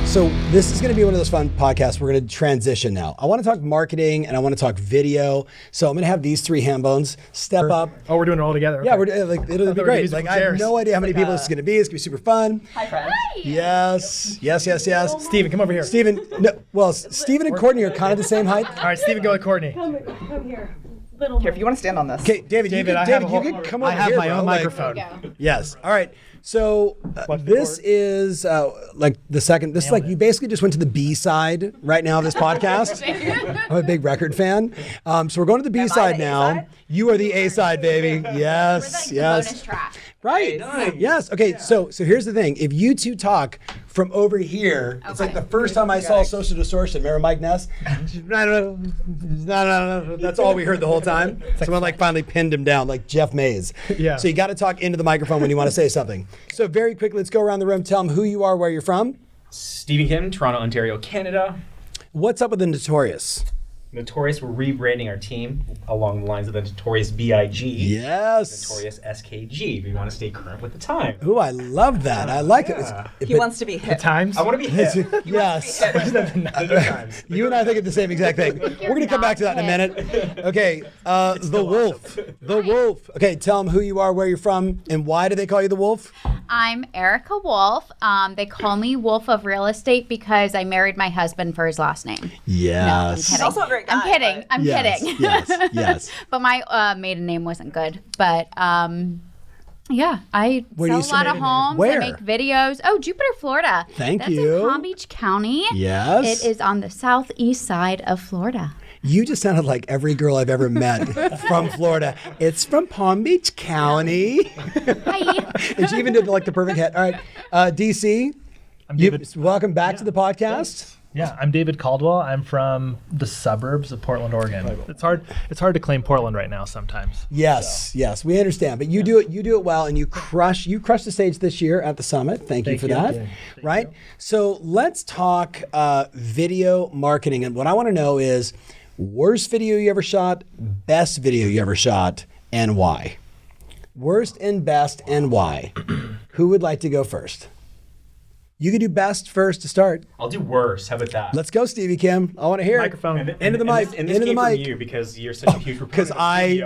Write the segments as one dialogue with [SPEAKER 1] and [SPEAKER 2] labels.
[SPEAKER 1] So this is going to be one of those fun podcasts. We're going to transition now. I want to talk marketing and I want to talk video. So I'm going to have these three ham bones step up.
[SPEAKER 2] Oh, we're doing it all together. Okay.
[SPEAKER 1] Yeah, it'll be great. Like I have no idea how many people this is going to be. It's going to be super fun.
[SPEAKER 3] Hi, friends.
[SPEAKER 1] Yes.
[SPEAKER 2] Steven, come over here.
[SPEAKER 1] Steven and Courtney are kind of the same height.
[SPEAKER 2] All right, Steven, go with Courtney.
[SPEAKER 3] Come here. Here, if you want to stand on this.
[SPEAKER 1] Okay, David, you can come over here.
[SPEAKER 2] I have my own
[SPEAKER 1] Like,
[SPEAKER 2] microphone.
[SPEAKER 1] yes. All right. So this is like the second. This is like you basically just went to the B side right now of this podcast. I'm a big record fan. So we're going to the B side now.
[SPEAKER 3] A-side?
[SPEAKER 1] You are the A side, baby. Yes.
[SPEAKER 4] We're like the bonus track.
[SPEAKER 1] Right.
[SPEAKER 5] Nice.
[SPEAKER 1] Yes. Okay. So here's the thing. If you two talk from over here, it's like the first time I saw Social Distortion. Remember Mike Ness? No. That's all we heard the whole time. Someone like finally pinned him down, like Jeff Mays.
[SPEAKER 2] Yeah.
[SPEAKER 1] So you got to talk into the microphone when you want to say something. So very quickly, let's go around the room. Tell them who you are, where you're from.
[SPEAKER 5] Stephen Kim, Toronto, Ontario, Canada.
[SPEAKER 1] What's up with the Notorious?
[SPEAKER 5] Notorious, we're rebranding our team along the lines of the Notorious B.I.G.
[SPEAKER 1] Yes.
[SPEAKER 5] Notorious S.K.G. We want to stay current with the time.
[SPEAKER 1] Ooh, I love that. I like it.
[SPEAKER 3] He wants to be hip.
[SPEAKER 2] Times?
[SPEAKER 5] I want to be hip.
[SPEAKER 1] Yes.
[SPEAKER 5] Times.
[SPEAKER 1] You and I think of the same exact thing. We're going to come back to that in a minute. Okay, the Wolf. The Wolf. Okay, tell them who you are, where you're from, and why do they call you the Wolf?
[SPEAKER 4] I'm Erica Wolfe. They call me Wolf of Real Estate because I married my husband for his last name.
[SPEAKER 1] Yes.
[SPEAKER 4] No, I'm kidding.
[SPEAKER 3] Also a great guy,
[SPEAKER 4] I'm kidding.
[SPEAKER 3] but-
[SPEAKER 4] I'm kidding.
[SPEAKER 1] Yes.
[SPEAKER 4] But my maiden name wasn't good. But yeah, I
[SPEAKER 1] Where do
[SPEAKER 4] sell
[SPEAKER 1] you
[SPEAKER 4] a lot of
[SPEAKER 1] submit?
[SPEAKER 4] homes.
[SPEAKER 1] Where?
[SPEAKER 4] I make videos. Oh, Jupiter, Florida.
[SPEAKER 1] Thank
[SPEAKER 4] That's
[SPEAKER 1] you.
[SPEAKER 4] in Palm Beach County.
[SPEAKER 1] Yes.
[SPEAKER 4] It is on the southeast side of Florida.
[SPEAKER 1] You just sounded like every girl I've ever met from Florida. It's from Palm Beach County.
[SPEAKER 4] Hi.
[SPEAKER 1] And she even did like the perfect hat. All right, DC,
[SPEAKER 6] I'm David.
[SPEAKER 1] welcome back to the podcast.
[SPEAKER 6] Yeah, I'm David Caldwell. I'm from the suburbs of Portland, Oregon. It's hard to claim Portland right now sometimes.
[SPEAKER 1] Yes, we understand. But you do it well, and you crushed the stage this year at the summit. Thank you for that.
[SPEAKER 6] Thank
[SPEAKER 1] Right? So let's talk video marketing. And what I want to know is worst video you ever shot, best video you ever shot, and why? Worst and best, and why? Who would like to go first? You can do best first to start.
[SPEAKER 5] I'll do worse. How about that?
[SPEAKER 1] Let's go, Stevie Kim. I want to hear
[SPEAKER 2] Microphone.
[SPEAKER 1] it. Into the mic.
[SPEAKER 5] And this
[SPEAKER 1] Into the
[SPEAKER 5] came from
[SPEAKER 1] mic.
[SPEAKER 5] you because you're such a huge proponent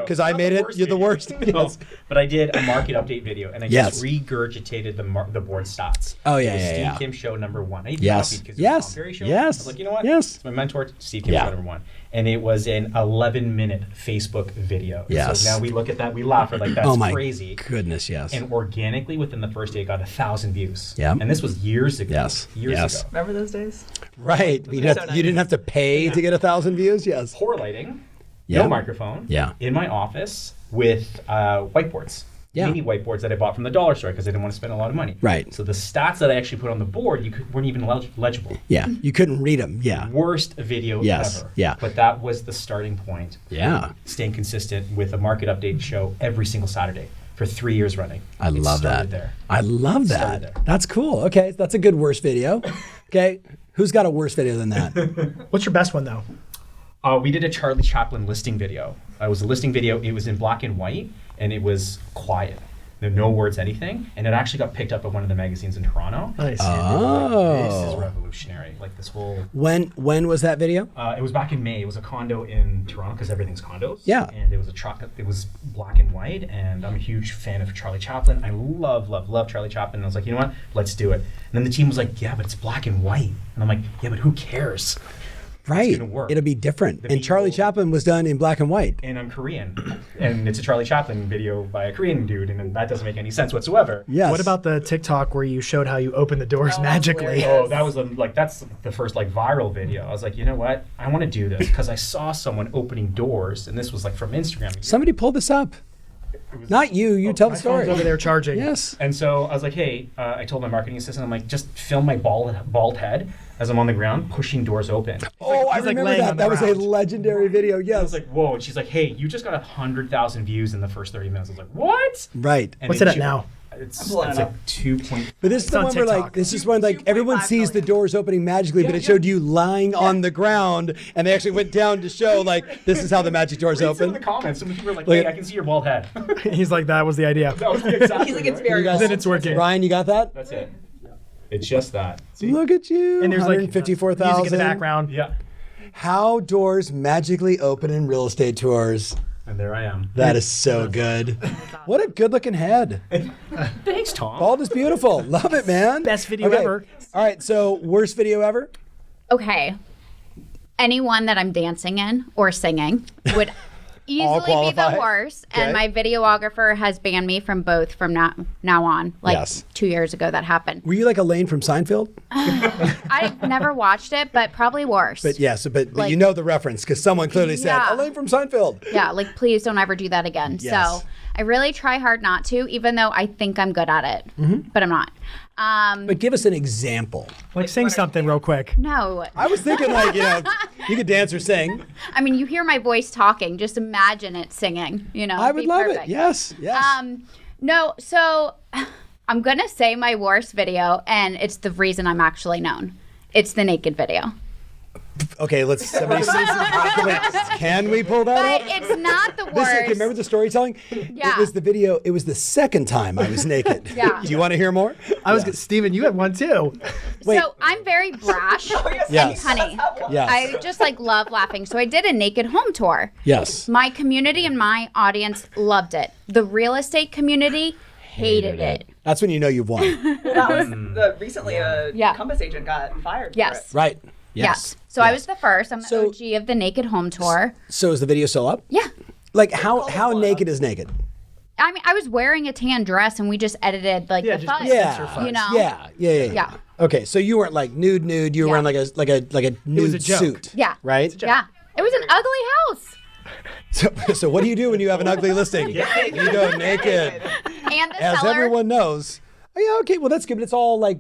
[SPEAKER 1] Because I made it. You're the worst.
[SPEAKER 5] No,
[SPEAKER 1] Yes.
[SPEAKER 5] but I did a market update video, and I
[SPEAKER 1] Yes.
[SPEAKER 5] just regurgitated the board stats.
[SPEAKER 1] Oh, yeah,
[SPEAKER 5] It was
[SPEAKER 1] yeah,
[SPEAKER 5] Steve
[SPEAKER 1] yeah.
[SPEAKER 5] Kim show number one. I even
[SPEAKER 1] Yes.
[SPEAKER 5] copied because it was
[SPEAKER 1] Yes.
[SPEAKER 5] Tom Ferry show.
[SPEAKER 1] Yes.
[SPEAKER 5] I was like, you know what?
[SPEAKER 1] Yes.
[SPEAKER 5] It's my mentor, Steve Kim
[SPEAKER 1] Yeah.
[SPEAKER 5] show number one. And it was an 11-minute Facebook video.
[SPEAKER 1] Yes.
[SPEAKER 5] So now we look at that, we laugh at like that's
[SPEAKER 1] Oh my
[SPEAKER 5] crazy.
[SPEAKER 1] goodness, yes.
[SPEAKER 5] And organically within the first day, it got 1,000 views.
[SPEAKER 1] Yeah.
[SPEAKER 5] And this was years ago.
[SPEAKER 1] Yes.
[SPEAKER 5] Years
[SPEAKER 1] Yes.
[SPEAKER 5] ago.
[SPEAKER 3] Remember those days?
[SPEAKER 1] Right. You didn't have to pay to get 1,000 views. Yes.
[SPEAKER 5] Poor lighting.
[SPEAKER 1] Yeah.
[SPEAKER 5] No microphone.
[SPEAKER 1] Yeah.
[SPEAKER 5] In my office with whiteboards.
[SPEAKER 1] Yeah.
[SPEAKER 5] Mini whiteboards that I bought from the dollar store because I didn't want to spend a lot of money.
[SPEAKER 1] Right.
[SPEAKER 5] So the stats that I actually put on the board weren't even legible.
[SPEAKER 1] Yeah. You couldn't read them. Yeah.
[SPEAKER 5] Worst video
[SPEAKER 1] Yes.
[SPEAKER 5] ever.
[SPEAKER 1] Yeah.
[SPEAKER 5] But that was the starting point.
[SPEAKER 1] Yeah.
[SPEAKER 5] Staying consistent with a market update show every single Saturday for 3 years running.
[SPEAKER 1] I love
[SPEAKER 5] started
[SPEAKER 1] that.
[SPEAKER 5] There.
[SPEAKER 1] I love
[SPEAKER 5] Started
[SPEAKER 1] that.
[SPEAKER 5] there.
[SPEAKER 1] That's cool. Okay. That's a good worst video. Okay. Who's got a worse video than that?
[SPEAKER 2] What's your best one, though?
[SPEAKER 5] We did a Charlie Chaplin listing video. It was a listing video. It was in black and white, and it was quiet. No words, anything. And it actually got picked up at one of the magazines in Toronto.
[SPEAKER 2] Nice.
[SPEAKER 5] This is revolutionary. Like this whole...
[SPEAKER 1] When was that video?
[SPEAKER 5] it was back in May. It was a condo in Toronto because everything's condos.
[SPEAKER 1] Yeah.
[SPEAKER 5] And it was it was black and white, and I'm a huge fan of Charlie Chaplin. I love Charlie Chaplin. And I was like, you know what? Let's do it. And then the team was like, yeah, but it's black and white. And I'm like, yeah, but who cares?
[SPEAKER 1] Right.
[SPEAKER 5] gonna work.
[SPEAKER 1] It'll be different.
[SPEAKER 5] The
[SPEAKER 1] And Charlie
[SPEAKER 5] Beatles-
[SPEAKER 1] Chaplin was done in black and white.
[SPEAKER 5] And I'm Korean. And it's a Charlie Chaplin video by a Korean dude, and that doesn't make any sense whatsoever.
[SPEAKER 1] Yes.
[SPEAKER 2] What about the TikTok where you showed how you open the doors magically?
[SPEAKER 5] Oh, that was that's the first viral video. I was like, you know what? I want to do this because I saw someone opening doors, and this was from Instagram.
[SPEAKER 1] Somebody pulled this up? Not you. You tell the
[SPEAKER 2] My phone's
[SPEAKER 1] story.
[SPEAKER 2] over there charging.
[SPEAKER 1] Yes.
[SPEAKER 5] And so I was like, hey, I told my marketing assistant, I'm like, just film my bald head as I'm on the ground pushing doors open.
[SPEAKER 1] Oh, I
[SPEAKER 2] he's, like,
[SPEAKER 1] remember
[SPEAKER 2] laying
[SPEAKER 1] that.
[SPEAKER 2] on the
[SPEAKER 1] That was a
[SPEAKER 2] ground.
[SPEAKER 1] legendary video.
[SPEAKER 5] I
[SPEAKER 1] Yes.
[SPEAKER 5] was like, whoa. And she's like, hey, you just got 100,000 views in the first 30 minutes. I was like, what?
[SPEAKER 1] Right.
[SPEAKER 5] And
[SPEAKER 2] What's
[SPEAKER 5] then
[SPEAKER 2] it at now?
[SPEAKER 5] It's
[SPEAKER 3] pulling it
[SPEAKER 5] like
[SPEAKER 3] up.
[SPEAKER 5] 2.
[SPEAKER 1] But this is the
[SPEAKER 2] on
[SPEAKER 1] one where
[SPEAKER 2] TikTok.
[SPEAKER 1] this is when everyone
[SPEAKER 3] 2.5
[SPEAKER 1] sees the
[SPEAKER 3] million.
[SPEAKER 1] doors opening magically, but it showed you lying on the ground, and they actually went down to show this is how the magic doors
[SPEAKER 5] Read some of the
[SPEAKER 1] open.
[SPEAKER 5] comments. Some people were like,
[SPEAKER 1] Look
[SPEAKER 5] hey,
[SPEAKER 1] at-
[SPEAKER 5] I can see your bald head.
[SPEAKER 2] He's like, that was the idea.
[SPEAKER 5] That was the exact
[SPEAKER 3] He's like, it's very
[SPEAKER 1] You guys-
[SPEAKER 2] Then it's working.
[SPEAKER 1] Ryan, you got that?
[SPEAKER 5] That's it. It's just that. See?
[SPEAKER 1] Look at you.
[SPEAKER 2] And there's like
[SPEAKER 1] 154,000.
[SPEAKER 2] music in the background.
[SPEAKER 5] Yeah.
[SPEAKER 1] How doors magically open in real estate tours.
[SPEAKER 5] And there I am.
[SPEAKER 1] That is so good. What a good looking head.
[SPEAKER 5] Thanks, Tom.
[SPEAKER 1] Bald is beautiful. Love it, man.
[SPEAKER 2] Best video ever.
[SPEAKER 1] All right, so worst video ever?
[SPEAKER 4] Okay. Anyone that I'm dancing in or singing would easily be
[SPEAKER 1] qualify.
[SPEAKER 4] the worst.
[SPEAKER 1] Okay.
[SPEAKER 4] And my videographer has banned me from both from now on. Like
[SPEAKER 1] Yes.
[SPEAKER 4] 2 years ago that happened.
[SPEAKER 1] Were you like Elaine from Seinfeld?
[SPEAKER 4] I've never watched it, but probably worse.
[SPEAKER 1] But yes, but
[SPEAKER 4] Like-
[SPEAKER 1] you know the reference because someone clearly said,
[SPEAKER 4] Yeah.
[SPEAKER 1] Elaine from Seinfeld.
[SPEAKER 4] Yeah, like please don't ever do that again.
[SPEAKER 1] Yes.
[SPEAKER 4] So I really try hard not to, even though I think I'm good at it, but I'm not.
[SPEAKER 1] But give us an example.
[SPEAKER 2] Like sing something real quick.
[SPEAKER 4] No,
[SPEAKER 1] I was thinking like, you could dance or sing.
[SPEAKER 4] I mean you hear my voice talking. Just imagine it singing.
[SPEAKER 1] I would
[SPEAKER 4] Be
[SPEAKER 1] love
[SPEAKER 4] perfect.
[SPEAKER 1] it. Yes, yes.
[SPEAKER 4] No, so I'm gonna say my worst video, and it's the reason I'm actually known. It's the naked video.
[SPEAKER 1] Okay, can we pull that
[SPEAKER 4] But
[SPEAKER 1] up?
[SPEAKER 4] it's not the
[SPEAKER 1] Okay,
[SPEAKER 4] worst.
[SPEAKER 1] remember the storytelling?
[SPEAKER 4] Yeah.
[SPEAKER 1] It was the video. It was the second time I was naked.
[SPEAKER 4] Yeah.
[SPEAKER 1] Do you want to hear more?
[SPEAKER 2] Steven, you had one too.
[SPEAKER 1] Wait.
[SPEAKER 4] So I'm very brash
[SPEAKER 1] Yes.
[SPEAKER 4] and punny.
[SPEAKER 1] Yes.
[SPEAKER 4] I just like love laughing. So I did a naked home tour.
[SPEAKER 1] Yes.
[SPEAKER 4] My community and my audience loved it. The real estate community hated it.
[SPEAKER 1] That's when you know you've won.
[SPEAKER 3] That was recently a
[SPEAKER 4] Yeah.
[SPEAKER 3] Compass agent got fired.
[SPEAKER 4] Yes.
[SPEAKER 1] Right.
[SPEAKER 4] Yes.
[SPEAKER 1] Yes.
[SPEAKER 4] So I was the first. I'm the
[SPEAKER 1] So-
[SPEAKER 4] OG of the naked home tour.
[SPEAKER 1] So is the video still up?
[SPEAKER 4] Yeah.
[SPEAKER 1] Like how naked is naked?
[SPEAKER 4] I mean, I was wearing a tan dress, and we just edited like the
[SPEAKER 2] just
[SPEAKER 4] fuzz.
[SPEAKER 1] Yeah.
[SPEAKER 4] You know.
[SPEAKER 1] Yeah. Okay, so you weren't like nude. You were
[SPEAKER 4] Yeah.
[SPEAKER 1] wearing like a nude
[SPEAKER 2] a joke.
[SPEAKER 1] suit.
[SPEAKER 4] Yeah.
[SPEAKER 1] Right.
[SPEAKER 4] Yeah. It was an ugly house.
[SPEAKER 1] So what do you do when you have an ugly listing? You go naked.
[SPEAKER 4] And the
[SPEAKER 1] As
[SPEAKER 4] seller.
[SPEAKER 1] everyone knows. Oh, yeah, okay, well, that's good. But it's all like,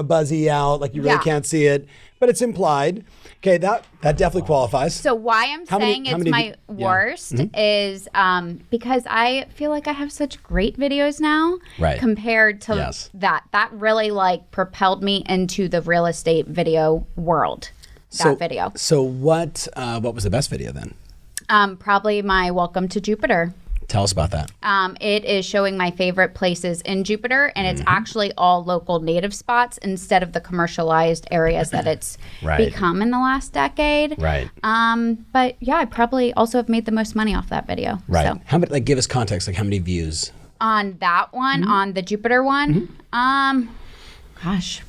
[SPEAKER 1] buzzy out, like you really
[SPEAKER 4] Yeah.
[SPEAKER 1] can't see it. But it's implied. Okay, that definitely qualifies.
[SPEAKER 4] So why I'm
[SPEAKER 1] How many-
[SPEAKER 4] saying
[SPEAKER 1] how
[SPEAKER 4] it's
[SPEAKER 1] many
[SPEAKER 4] my
[SPEAKER 1] vi- yeah.
[SPEAKER 4] worst is because I feel like I have such great videos now
[SPEAKER 1] Right.
[SPEAKER 4] compared to
[SPEAKER 1] Yes.
[SPEAKER 4] that. That really like propelled me into the real estate video world. That video.
[SPEAKER 1] So what was the best video then?
[SPEAKER 4] Probably my Welcome to Jupiter.
[SPEAKER 1] Tell us about that.
[SPEAKER 4] It is showing my favorite places in Jupiter, and it's actually all local native spots instead of the commercialized areas that it's
[SPEAKER 1] Right.
[SPEAKER 4] become in the last decade.
[SPEAKER 1] Right.
[SPEAKER 4] But yeah, I probably also have made the most money off that video.
[SPEAKER 1] Right.
[SPEAKER 4] So.
[SPEAKER 1] How many? Like, give us context. Like, how many views?
[SPEAKER 4] On that one, on the Jupiter one, gosh,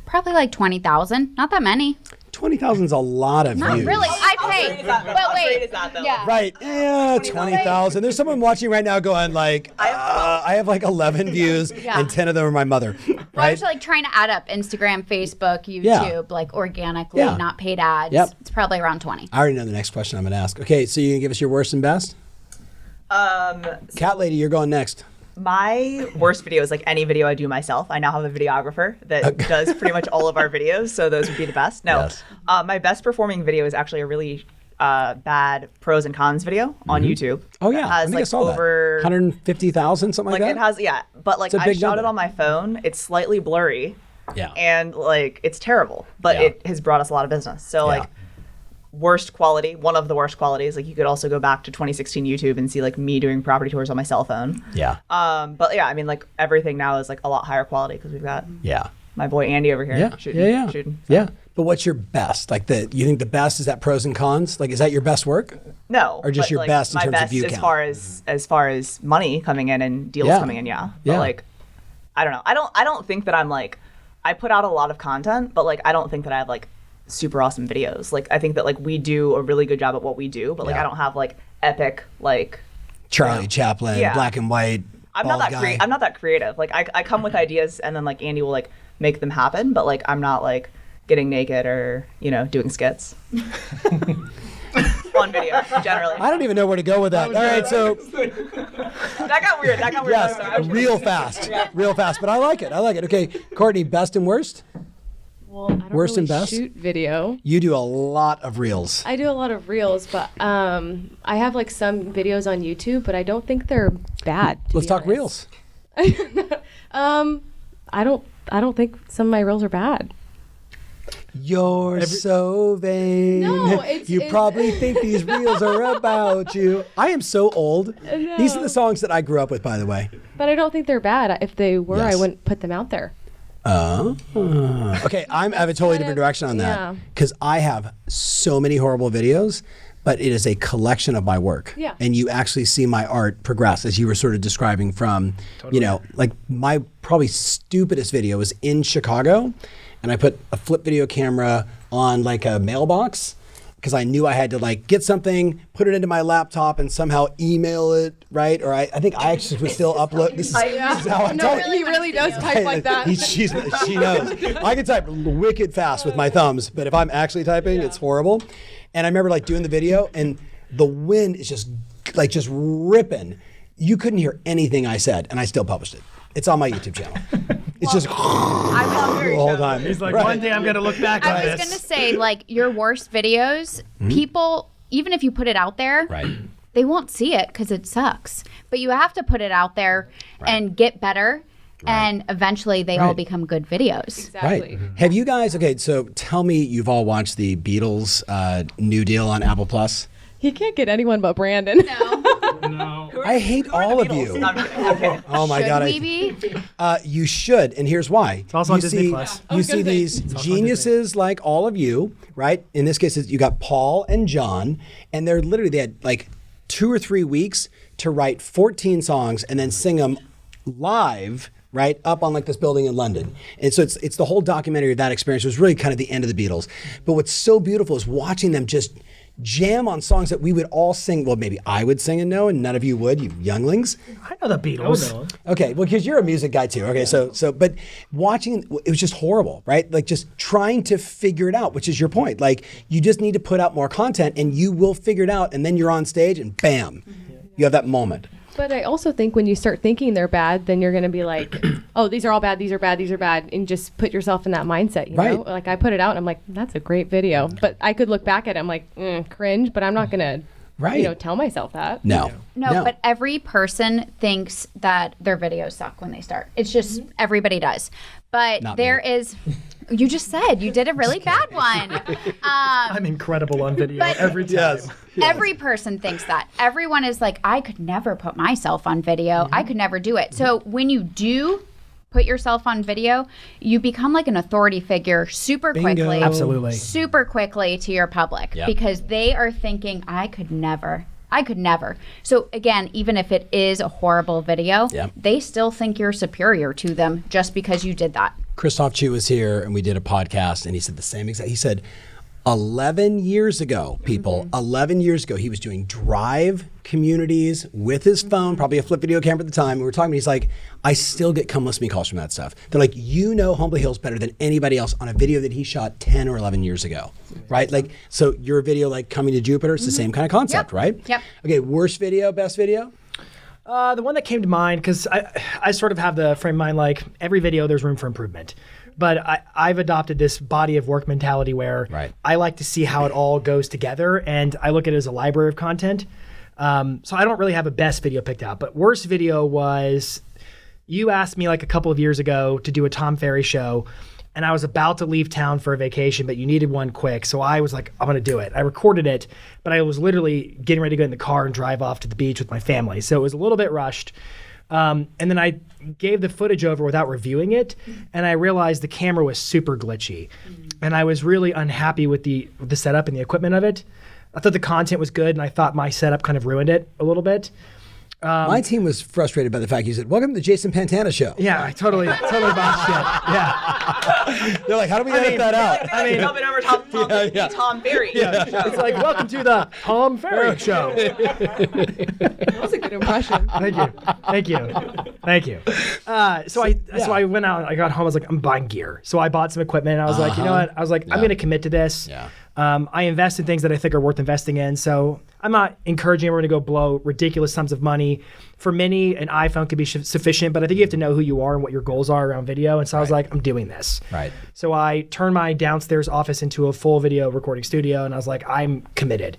[SPEAKER 4] probably like 20,000. Not that many.
[SPEAKER 1] 20,000 is a lot of
[SPEAKER 4] Not
[SPEAKER 1] views.
[SPEAKER 4] really. I pay. But
[SPEAKER 3] How great
[SPEAKER 4] wait.
[SPEAKER 3] is that, though?
[SPEAKER 4] Yeah.
[SPEAKER 1] Right. Yeah, 20,000. There's someone watching right now going like, I have like 11 views
[SPEAKER 4] Yeah.
[SPEAKER 1] and 10 of them are my mother.
[SPEAKER 4] Well, I
[SPEAKER 1] Right.
[SPEAKER 4] was like trying to add up Instagram, Facebook, YouTube,
[SPEAKER 1] Yeah.
[SPEAKER 4] like organically,
[SPEAKER 1] Yeah.
[SPEAKER 4] not paid ads.
[SPEAKER 1] Yep.
[SPEAKER 4] It's probably around 20.
[SPEAKER 1] I already know the next question I'm going to ask. Okay, so you can give us your worst and best? Cat Lady, you're going next.
[SPEAKER 3] My worst video is like any video I do myself. I now have a videographer that does pretty much all of our videos, so those would be the best. No,
[SPEAKER 1] Yes.
[SPEAKER 3] My best performing video is actually a really bad pros and cons video on YouTube.
[SPEAKER 1] Oh, yeah.
[SPEAKER 3] It
[SPEAKER 1] I
[SPEAKER 3] has
[SPEAKER 1] think I
[SPEAKER 3] like
[SPEAKER 1] saw
[SPEAKER 3] over
[SPEAKER 1] that. 150,000, something like,
[SPEAKER 3] like
[SPEAKER 1] that?
[SPEAKER 3] it has, yeah, but like
[SPEAKER 1] It's a
[SPEAKER 3] I
[SPEAKER 1] big
[SPEAKER 3] shot
[SPEAKER 1] number.
[SPEAKER 3] it on my phone. It's slightly blurry
[SPEAKER 1] Yeah.
[SPEAKER 3] and like it's terrible, but
[SPEAKER 1] Yeah.
[SPEAKER 3] it has brought us a lot of business. So like worst quality, one of the worst qualities, like you could also go back to 2016 YouTube and see like me doing property tours on my cell phone.
[SPEAKER 1] Yeah.
[SPEAKER 3] But yeah, I mean like everything now is like a lot higher quality because we've got
[SPEAKER 1] Yeah.
[SPEAKER 3] my boy Andy over here
[SPEAKER 1] Yeah.
[SPEAKER 3] shooting.
[SPEAKER 1] Yeah. But what's your best? Like you think the best is that pros and cons? Like, is that your best work?
[SPEAKER 3] No,
[SPEAKER 1] Or just
[SPEAKER 3] but,
[SPEAKER 1] your
[SPEAKER 3] like,
[SPEAKER 1] best in
[SPEAKER 3] my
[SPEAKER 1] terms of
[SPEAKER 3] best
[SPEAKER 1] view
[SPEAKER 3] as
[SPEAKER 1] count?
[SPEAKER 3] far as money coming in and deals
[SPEAKER 1] Yeah.
[SPEAKER 3] coming in, yeah.
[SPEAKER 1] Yeah.
[SPEAKER 3] But like, I don't know. I don't think that I'm like, I put out a lot of content, but like I don't think that I have like super awesome videos. Like I think that like we do a really good job at what we do, but like
[SPEAKER 1] Yeah.
[SPEAKER 3] I don't have like epic like.
[SPEAKER 1] Charlie Chaplin,
[SPEAKER 3] Yeah.
[SPEAKER 1] black and white.
[SPEAKER 3] I'm not
[SPEAKER 1] bald
[SPEAKER 3] that
[SPEAKER 1] guy.
[SPEAKER 3] I'm not that creative. Like I come with ideas and then like Andy will like make them happen, but like I'm not like getting naked or doing skits on video generally.
[SPEAKER 1] I don't even know where to go with that. All right, so
[SPEAKER 3] That got weird.
[SPEAKER 1] yes,
[SPEAKER 3] Sorry.
[SPEAKER 1] real fast, real fast. But I like it. Okay, Courtney, best and worst?
[SPEAKER 7] Well, I don't
[SPEAKER 1] Worst
[SPEAKER 7] really
[SPEAKER 1] and best?
[SPEAKER 7] shoot video.
[SPEAKER 1] You do a lot of reels.
[SPEAKER 7] I do a lot of reels, but I have like some videos on YouTube, but I don't think they're bad. to
[SPEAKER 1] Let's
[SPEAKER 7] be
[SPEAKER 1] talk
[SPEAKER 7] honest.
[SPEAKER 1] reels.
[SPEAKER 7] I don't think some of my reels are bad.
[SPEAKER 1] You're so vain.
[SPEAKER 7] No, it's-
[SPEAKER 1] you
[SPEAKER 7] it's-
[SPEAKER 1] probably think these reels are about you. I am so old. These are the songs that I grew up with, by the way.
[SPEAKER 7] But I don't think they're bad. If they were, I
[SPEAKER 1] Yes.
[SPEAKER 7] wouldn't put them out there.
[SPEAKER 1] Okay, I have a totally different direction on that
[SPEAKER 7] yeah.
[SPEAKER 1] because I have so many horrible videos, but it is a collection of my work.
[SPEAKER 7] Yeah.
[SPEAKER 1] And you actually see my art progress as you were sort of describing from, you know, like my probably stupidest video was in Chicago, and I put a flip video camera on like a mailbox because I knew I had to like get something, put it into my laptop, and somehow email it, right? Or I think I actually was still upload. This is how I
[SPEAKER 7] No,
[SPEAKER 1] type.
[SPEAKER 7] he really does type like that.
[SPEAKER 1] She knows. I can type wicked fast with my thumbs, but if I'm actually typing, it's horrible. And I remember like doing the video, and the wind is just ripping. You couldn't hear anything I said, and I still published it. It's on my YouTube channel. It's just the whole time.
[SPEAKER 2] He's like,
[SPEAKER 1] Right.
[SPEAKER 2] one day I'm gonna look back on
[SPEAKER 4] I was
[SPEAKER 2] this.
[SPEAKER 4] gonna say, like, your worst videos, people, even if you put it out there,
[SPEAKER 1] Right.
[SPEAKER 4] they won't see it because it sucks. But you have to put it out there and get better, and eventually they all
[SPEAKER 1] Right.
[SPEAKER 4] become good videos.
[SPEAKER 7] Exactly.
[SPEAKER 1] Right. Have you guys, okay, so tell me you've all watched the Beatles New Deal on Apple Plus.
[SPEAKER 7] He can't get anyone but Brandon.
[SPEAKER 6] No.
[SPEAKER 1] I hate all of you.
[SPEAKER 3] No, I'm kidding. Okay.
[SPEAKER 1] Oh my
[SPEAKER 4] Should
[SPEAKER 1] God.
[SPEAKER 4] we be?
[SPEAKER 1] You should, and here's why. It's
[SPEAKER 2] also on Disney Plus.
[SPEAKER 1] You see these geniuses like all of you, right? In this case, you got Paul and John, and they had like 2 or 3 weeks to write 14 songs and then sing them live, right, up on like this building in London. And so it's the whole documentary of that experience. It was really kind of the end of the Beatles. But what's so beautiful is watching them just jam on songs that we would all sing. Well, maybe I would sing and know, and none of you would, you younglings.
[SPEAKER 2] I know the Beatles.
[SPEAKER 1] Okay, well, because you're a music guy too. Okay, but watching, it was just horrible, right? Like just trying to figure it out, which is your point. Like you just need to put out more content, and you will figure it out, and then you're on stage, and bam, you have that moment.
[SPEAKER 7] But I also think when you start thinking they're bad, then you're going to be like, oh, these are all bad, these are bad, these are bad, and just put yourself in that mindset, you know?
[SPEAKER 1] Right.
[SPEAKER 7] Like I put it out and I'm like, that's a great video. But I could look back at it, I'm like, cringe, but I'm not going to,
[SPEAKER 1] Right.
[SPEAKER 7] tell myself that.
[SPEAKER 1] No.
[SPEAKER 4] No, but every person thinks that their videos suck when they start. It's just everybody does. But
[SPEAKER 1] Not
[SPEAKER 4] there
[SPEAKER 1] me.
[SPEAKER 4] is, you just said you did a really bad one.
[SPEAKER 2] I'm incredible on video
[SPEAKER 4] But-
[SPEAKER 2] every time.
[SPEAKER 1] Yes.
[SPEAKER 4] Every person thinks that. Everyone is like, I could never put myself on video. I could never do it. So when you do put yourself on video, you become like an authority figure super quickly.
[SPEAKER 2] Absolutely.
[SPEAKER 4] Super quickly to your public
[SPEAKER 1] Yep.
[SPEAKER 4] because they are thinking, I could never. So again, even if it is a horrible video,
[SPEAKER 1] Yep.
[SPEAKER 4] they still think you're superior to them just because you did that.
[SPEAKER 1] Christoph Chu was here, and we did a podcast, and he said the same exact. He said, 11 years ago, people, 11 years ago, he was doing drive communities with his phone, probably a flip video camera at the time. We were talking, he's like, I still get come listen to me calls from that stuff. They're like, you know Humbly Hills better than anybody else on a video that he shot 10 or 11 years ago, right? Like, so your video, like Coming to Jupiter, it's the same kind of concept,
[SPEAKER 4] Yep.
[SPEAKER 1] right?
[SPEAKER 4] Yep.
[SPEAKER 1] Okay, worst video, best video?
[SPEAKER 2] The one that came to mind, because I sort of have the frame of mind like every video there's room for improvement. But I've adopted this body of work mentality where
[SPEAKER 1] Right.
[SPEAKER 2] I like to see how it all goes together, and I look at it as a library of content. So I don't really have a best video picked out, but worst video was you asked me like a couple of years ago to do a Tom Ferry show, and I was about to leave town for a vacation, but you needed one quick. So I was like, I'm going to do it. I recorded it, but I was literally getting ready to get in the car and drive off to the beach with my family. So it was a little bit rushed. And then I gave the footage over without reviewing it, and I realized the camera was super glitchy. And I was really unhappy with the setup and the equipment of it. I thought the content was good, and I thought my setup kind of ruined it a little bit.
[SPEAKER 1] My team was frustrated by the fact you said, welcome to the Jason Pantana show.
[SPEAKER 2] Yeah, I totally botched it. Yeah.
[SPEAKER 1] They're like, how do we edit that out?
[SPEAKER 3] I mean, jumping over Tom Ferry.
[SPEAKER 2] It's like, welcome to the Tom Ferry show.
[SPEAKER 7] That was a good impression.
[SPEAKER 2] Thank you. So I went out, I got home, I was like, I'm buying gear. So I bought some equipment, and I was like, you know what? I was like, I'm going to commit to this.
[SPEAKER 1] Yeah.
[SPEAKER 2] I invest in things that I think are worth investing in. So I'm not encouraging everyone to go blow ridiculous sums of money. For many, an iPhone could be sufficient, but I think you have to know who you are and what your goals are around video. And so I was like, I'm doing this.
[SPEAKER 1] Right.
[SPEAKER 2] So I turned my downstairs office into a full video recording studio, and I was like, I'm committed.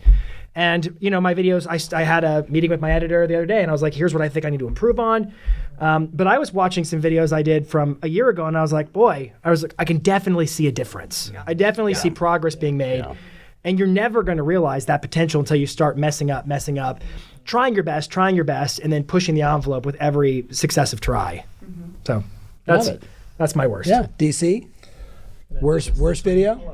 [SPEAKER 2] And, my videos, I had a meeting with my editor the other day, and I was like, here's what I think I need to improve on. But I was watching some videos I did from a year ago, and I was like, I can definitely see a difference. I definitely see progress being made. Yeah. And you're never going to realize that potential until you start messing up, trying your best, and then pushing the envelope with every successive try. So that's That's my worst.
[SPEAKER 1] Yeah, DC. Worst video?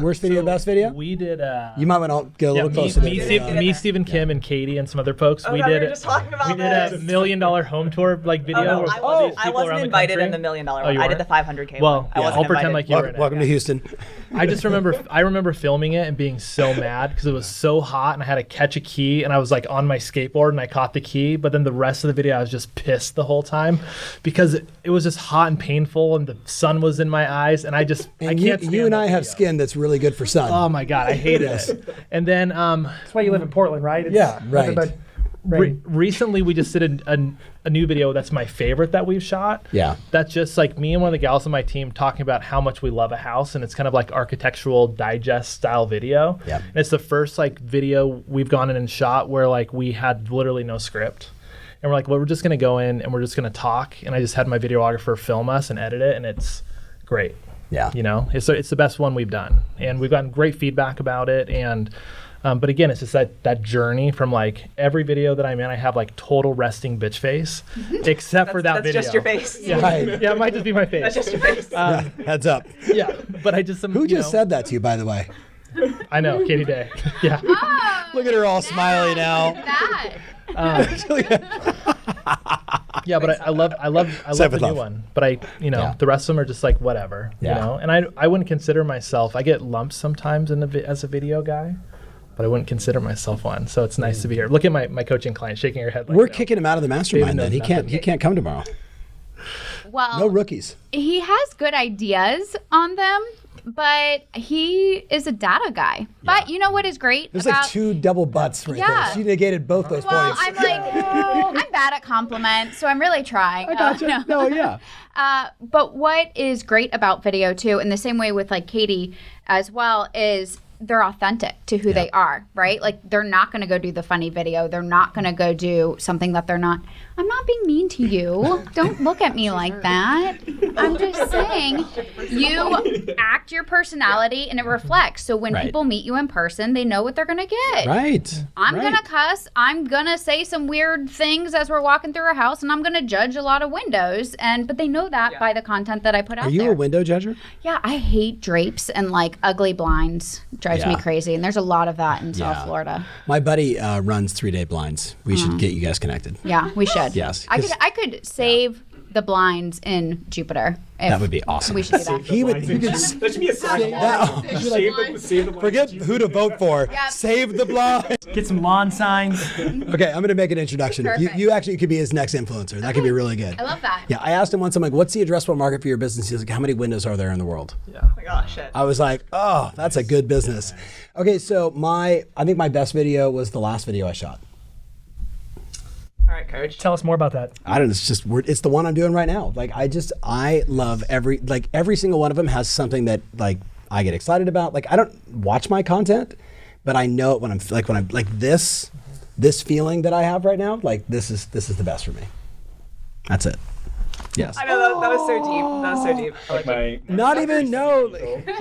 [SPEAKER 1] Worst video, best video?
[SPEAKER 6] We did.
[SPEAKER 1] You might want to get a little closer.
[SPEAKER 6] Me, Stephen Kim, and Katie, and some other folks.
[SPEAKER 3] Oh,
[SPEAKER 6] we
[SPEAKER 3] God,
[SPEAKER 6] did.
[SPEAKER 3] we were just talking about
[SPEAKER 6] we did a
[SPEAKER 3] this.
[SPEAKER 6] $1 million home tour video.
[SPEAKER 3] Oh, no,
[SPEAKER 6] with
[SPEAKER 3] I
[SPEAKER 6] all these
[SPEAKER 3] wasn't, I
[SPEAKER 6] people
[SPEAKER 3] wasn't
[SPEAKER 6] around the
[SPEAKER 3] invited in
[SPEAKER 6] country.
[SPEAKER 3] the $1 million
[SPEAKER 6] Oh,
[SPEAKER 3] one.
[SPEAKER 6] you
[SPEAKER 3] I did the
[SPEAKER 6] weren't?
[SPEAKER 3] 500K
[SPEAKER 6] Well,
[SPEAKER 3] one. I wasn't
[SPEAKER 6] I'll pretend
[SPEAKER 3] invited.
[SPEAKER 6] like you were in it.
[SPEAKER 1] Welcome to Houston.
[SPEAKER 6] I just remember filming it and being so mad because it was so hot and I had to catch a key and I was like on my skateboard and I caught the key, but then the rest of the video I was just pissed the whole time because it was just hot and painful and the sun was in my eyes and I
[SPEAKER 1] And
[SPEAKER 6] can't
[SPEAKER 1] you and I have
[SPEAKER 6] video.
[SPEAKER 1] skin that's really good for sun.
[SPEAKER 6] Oh my god, I hated it. And then
[SPEAKER 2] That's why you live in Portland, right? It's
[SPEAKER 1] Yeah, right.
[SPEAKER 2] nothing but rain.
[SPEAKER 6] recently we just did a new video that's my favorite that we've shot.
[SPEAKER 1] Yeah.
[SPEAKER 6] That's just like me and one of the gals on my team talking about how much we love a house, and it's kind of like architectural digest style video.
[SPEAKER 1] Yeah.
[SPEAKER 6] And it's the first like video we've gone in and shot where like we had literally no script. And we're like, well, we're just gonna go in and we're just gonna talk. And I just had my videographer film us and edit it, and it's great.
[SPEAKER 1] Yeah.
[SPEAKER 6] You know, it's the best one we've done, and we've gotten great feedback about it. And but again, it's just that journey from like every video that I'm in, I have like total resting bitch face, except for that
[SPEAKER 3] That's
[SPEAKER 6] video.
[SPEAKER 3] just your face.
[SPEAKER 6] Yeah,
[SPEAKER 1] Right.
[SPEAKER 6] yeah, it might just be my face.
[SPEAKER 3] That's just your face.
[SPEAKER 1] Heads up.
[SPEAKER 6] Yeah, but I just
[SPEAKER 1] Who just said that to you, by the way?
[SPEAKER 6] I know, Katie Day. Yeah.
[SPEAKER 1] Look at her all smiley now.
[SPEAKER 4] That.
[SPEAKER 6] Yeah, but I love
[SPEAKER 1] Said
[SPEAKER 6] the
[SPEAKER 1] with
[SPEAKER 6] new
[SPEAKER 1] love.
[SPEAKER 6] one. But
[SPEAKER 1] Yeah.
[SPEAKER 6] the rest of them are just like whatever,
[SPEAKER 1] Yeah.
[SPEAKER 6] you know. And I wouldn't consider myself. I get lumps sometimes as a video guy, but I wouldn't consider myself one. So it's nice to be here. Look at my coaching client shaking her head. Like,
[SPEAKER 1] We're
[SPEAKER 6] no.
[SPEAKER 1] kicking him out of the mastermind.
[SPEAKER 6] David
[SPEAKER 1] Then
[SPEAKER 6] knows
[SPEAKER 1] he
[SPEAKER 6] nothing.
[SPEAKER 1] can't come tomorrow.
[SPEAKER 4] Well,
[SPEAKER 1] No rookies.
[SPEAKER 4] he has good ideas on them, but he is a data guy. But you know what is great
[SPEAKER 1] There's
[SPEAKER 4] about
[SPEAKER 1] like 2 double butts right
[SPEAKER 4] Yeah.
[SPEAKER 1] there. She negated both those
[SPEAKER 4] well,
[SPEAKER 1] points.
[SPEAKER 4] I'm like, I'm bad at compliments, so I'm really trying.
[SPEAKER 1] I gotcha. No, yeah.
[SPEAKER 4] But what is great about video too, in the same way with like Katie as well, is they're authentic to who they are, right? Like they're not going to go do the funny video. They're not going to go do something that they're not. I'm not being mean to you. Don't look at me like that. I'm just saying you act your personality and it reflects. So when
[SPEAKER 1] Right.
[SPEAKER 4] people meet you in person, they know what they're going to get.
[SPEAKER 1] Right.
[SPEAKER 4] I'm
[SPEAKER 1] right.
[SPEAKER 4] gonna cuss. I'm gonna say some weird things as we're walking through a house, and I'm gonna judge a lot of windows. But they know that by the content that I put out
[SPEAKER 1] Are you
[SPEAKER 4] there.
[SPEAKER 1] a window judger?
[SPEAKER 4] Yeah, I hate drapes and like ugly blinds. Drives me
[SPEAKER 1] Yeah.
[SPEAKER 4] crazy, and there's a lot of that in
[SPEAKER 1] Yeah.
[SPEAKER 4] South Florida.
[SPEAKER 1] My buddy runs 3-day blinds. We should get you guys connected.
[SPEAKER 4] Yeah, we should.
[SPEAKER 1] Yes,
[SPEAKER 4] I
[SPEAKER 1] 'cause-
[SPEAKER 4] could save the blinds in Jupiter. if
[SPEAKER 1] That would be awesome.
[SPEAKER 4] We should do that.
[SPEAKER 1] He would. You could
[SPEAKER 5] That should be a side.
[SPEAKER 1] that, forget who to vote for.
[SPEAKER 4] Yep.
[SPEAKER 1] Save the blind.
[SPEAKER 2] Get some lawn signs.
[SPEAKER 1] Okay, I'm going to make an introduction.
[SPEAKER 4] Perfect.
[SPEAKER 1] You actually could be his next influencer. That could be really good.
[SPEAKER 4] I love that.
[SPEAKER 1] Yeah, I asked him once, I'm like, what's the addressable market for your business? He's like, how many windows are there in the world?
[SPEAKER 3] Oh my gosh, shit.
[SPEAKER 1] I was like, oh, that's a good business. Okay, so I think my best video was the last video I shot.
[SPEAKER 3] All right, coach.
[SPEAKER 2] Tell us more about that.
[SPEAKER 1] I don't know, it's the one I'm doing right now. Like I love every single one of them has something that like I get excited about. Like I don't watch my content, but I know it when I'm this feeling that I have right now, like this is the best for me. That's it. Yes.
[SPEAKER 3] I know that was so deep. That was so deep. I like it.
[SPEAKER 1] Not even no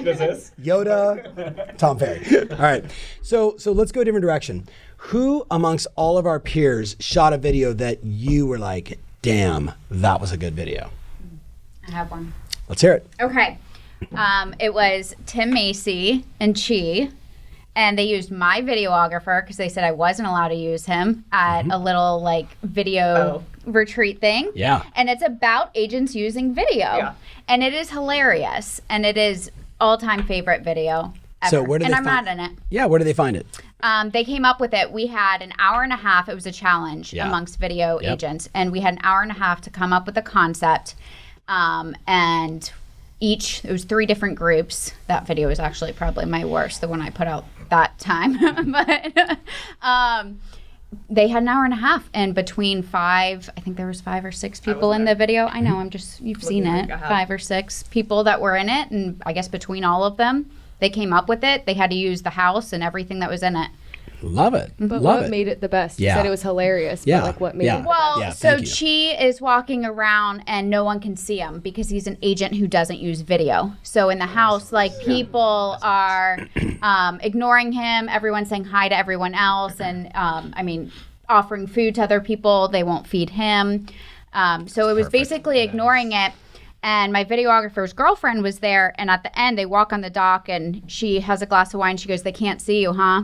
[SPEAKER 5] Does this?
[SPEAKER 1] Yoda, Tom Ferry. All right. So let's go a different direction. Who amongst all of our peers shot a video that you were like, damn, that was a good video?
[SPEAKER 4] I have one.
[SPEAKER 1] Let's hear it.
[SPEAKER 4] Okay. It was Tim Macy and Chi, and they used my videographer because they said I wasn't allowed to use him at a little like video retreat thing.
[SPEAKER 1] Yeah.
[SPEAKER 4] And it's about agents using video.
[SPEAKER 3] Yeah.
[SPEAKER 4] And it is hilarious. And it is all-time favorite video ever.
[SPEAKER 1] So where did
[SPEAKER 4] and
[SPEAKER 1] they
[SPEAKER 4] I'm
[SPEAKER 1] find-
[SPEAKER 4] not in it.
[SPEAKER 1] Yeah, where do they find it?
[SPEAKER 4] They came up with it. We had an hour and a half. It was a challenge
[SPEAKER 1] Yeah.
[SPEAKER 4] amongst video
[SPEAKER 1] Yep.
[SPEAKER 4] agents. And we had an hour and a half to come up with a concept. And it was 3 different groups. That video is actually probably my worst, the one I put out that time. But they had an hour and a half. And between 5, I think there was 5 or 6 people in the video. I know, you've seen it.
[SPEAKER 3] ahead.
[SPEAKER 4] 5 or 6 people that were in it. And I guess between all of them, they came up with it. They had to use the house and everything that was in it.
[SPEAKER 1] Love it.
[SPEAKER 7] But
[SPEAKER 1] Love
[SPEAKER 7] what
[SPEAKER 1] it.
[SPEAKER 7] made it the best?
[SPEAKER 1] Yeah.
[SPEAKER 7] You said it was hilarious.
[SPEAKER 1] Yeah.
[SPEAKER 7] But like what made
[SPEAKER 1] Yeah.
[SPEAKER 7] it?
[SPEAKER 4] Well,
[SPEAKER 1] Yeah,
[SPEAKER 4] so
[SPEAKER 1] thank
[SPEAKER 4] Chi is walking around and no one can see him because he's an agent who doesn't use video. So in the house, like people are ignoring him. Everyone's saying hi to everyone else, and offering food to other people. They won't feed him. So it was basically ignoring it. And my videographer's girlfriend was there, and at the end, they walk on the dock, and she has a glass of wine. She goes, "They can't see you, huh?"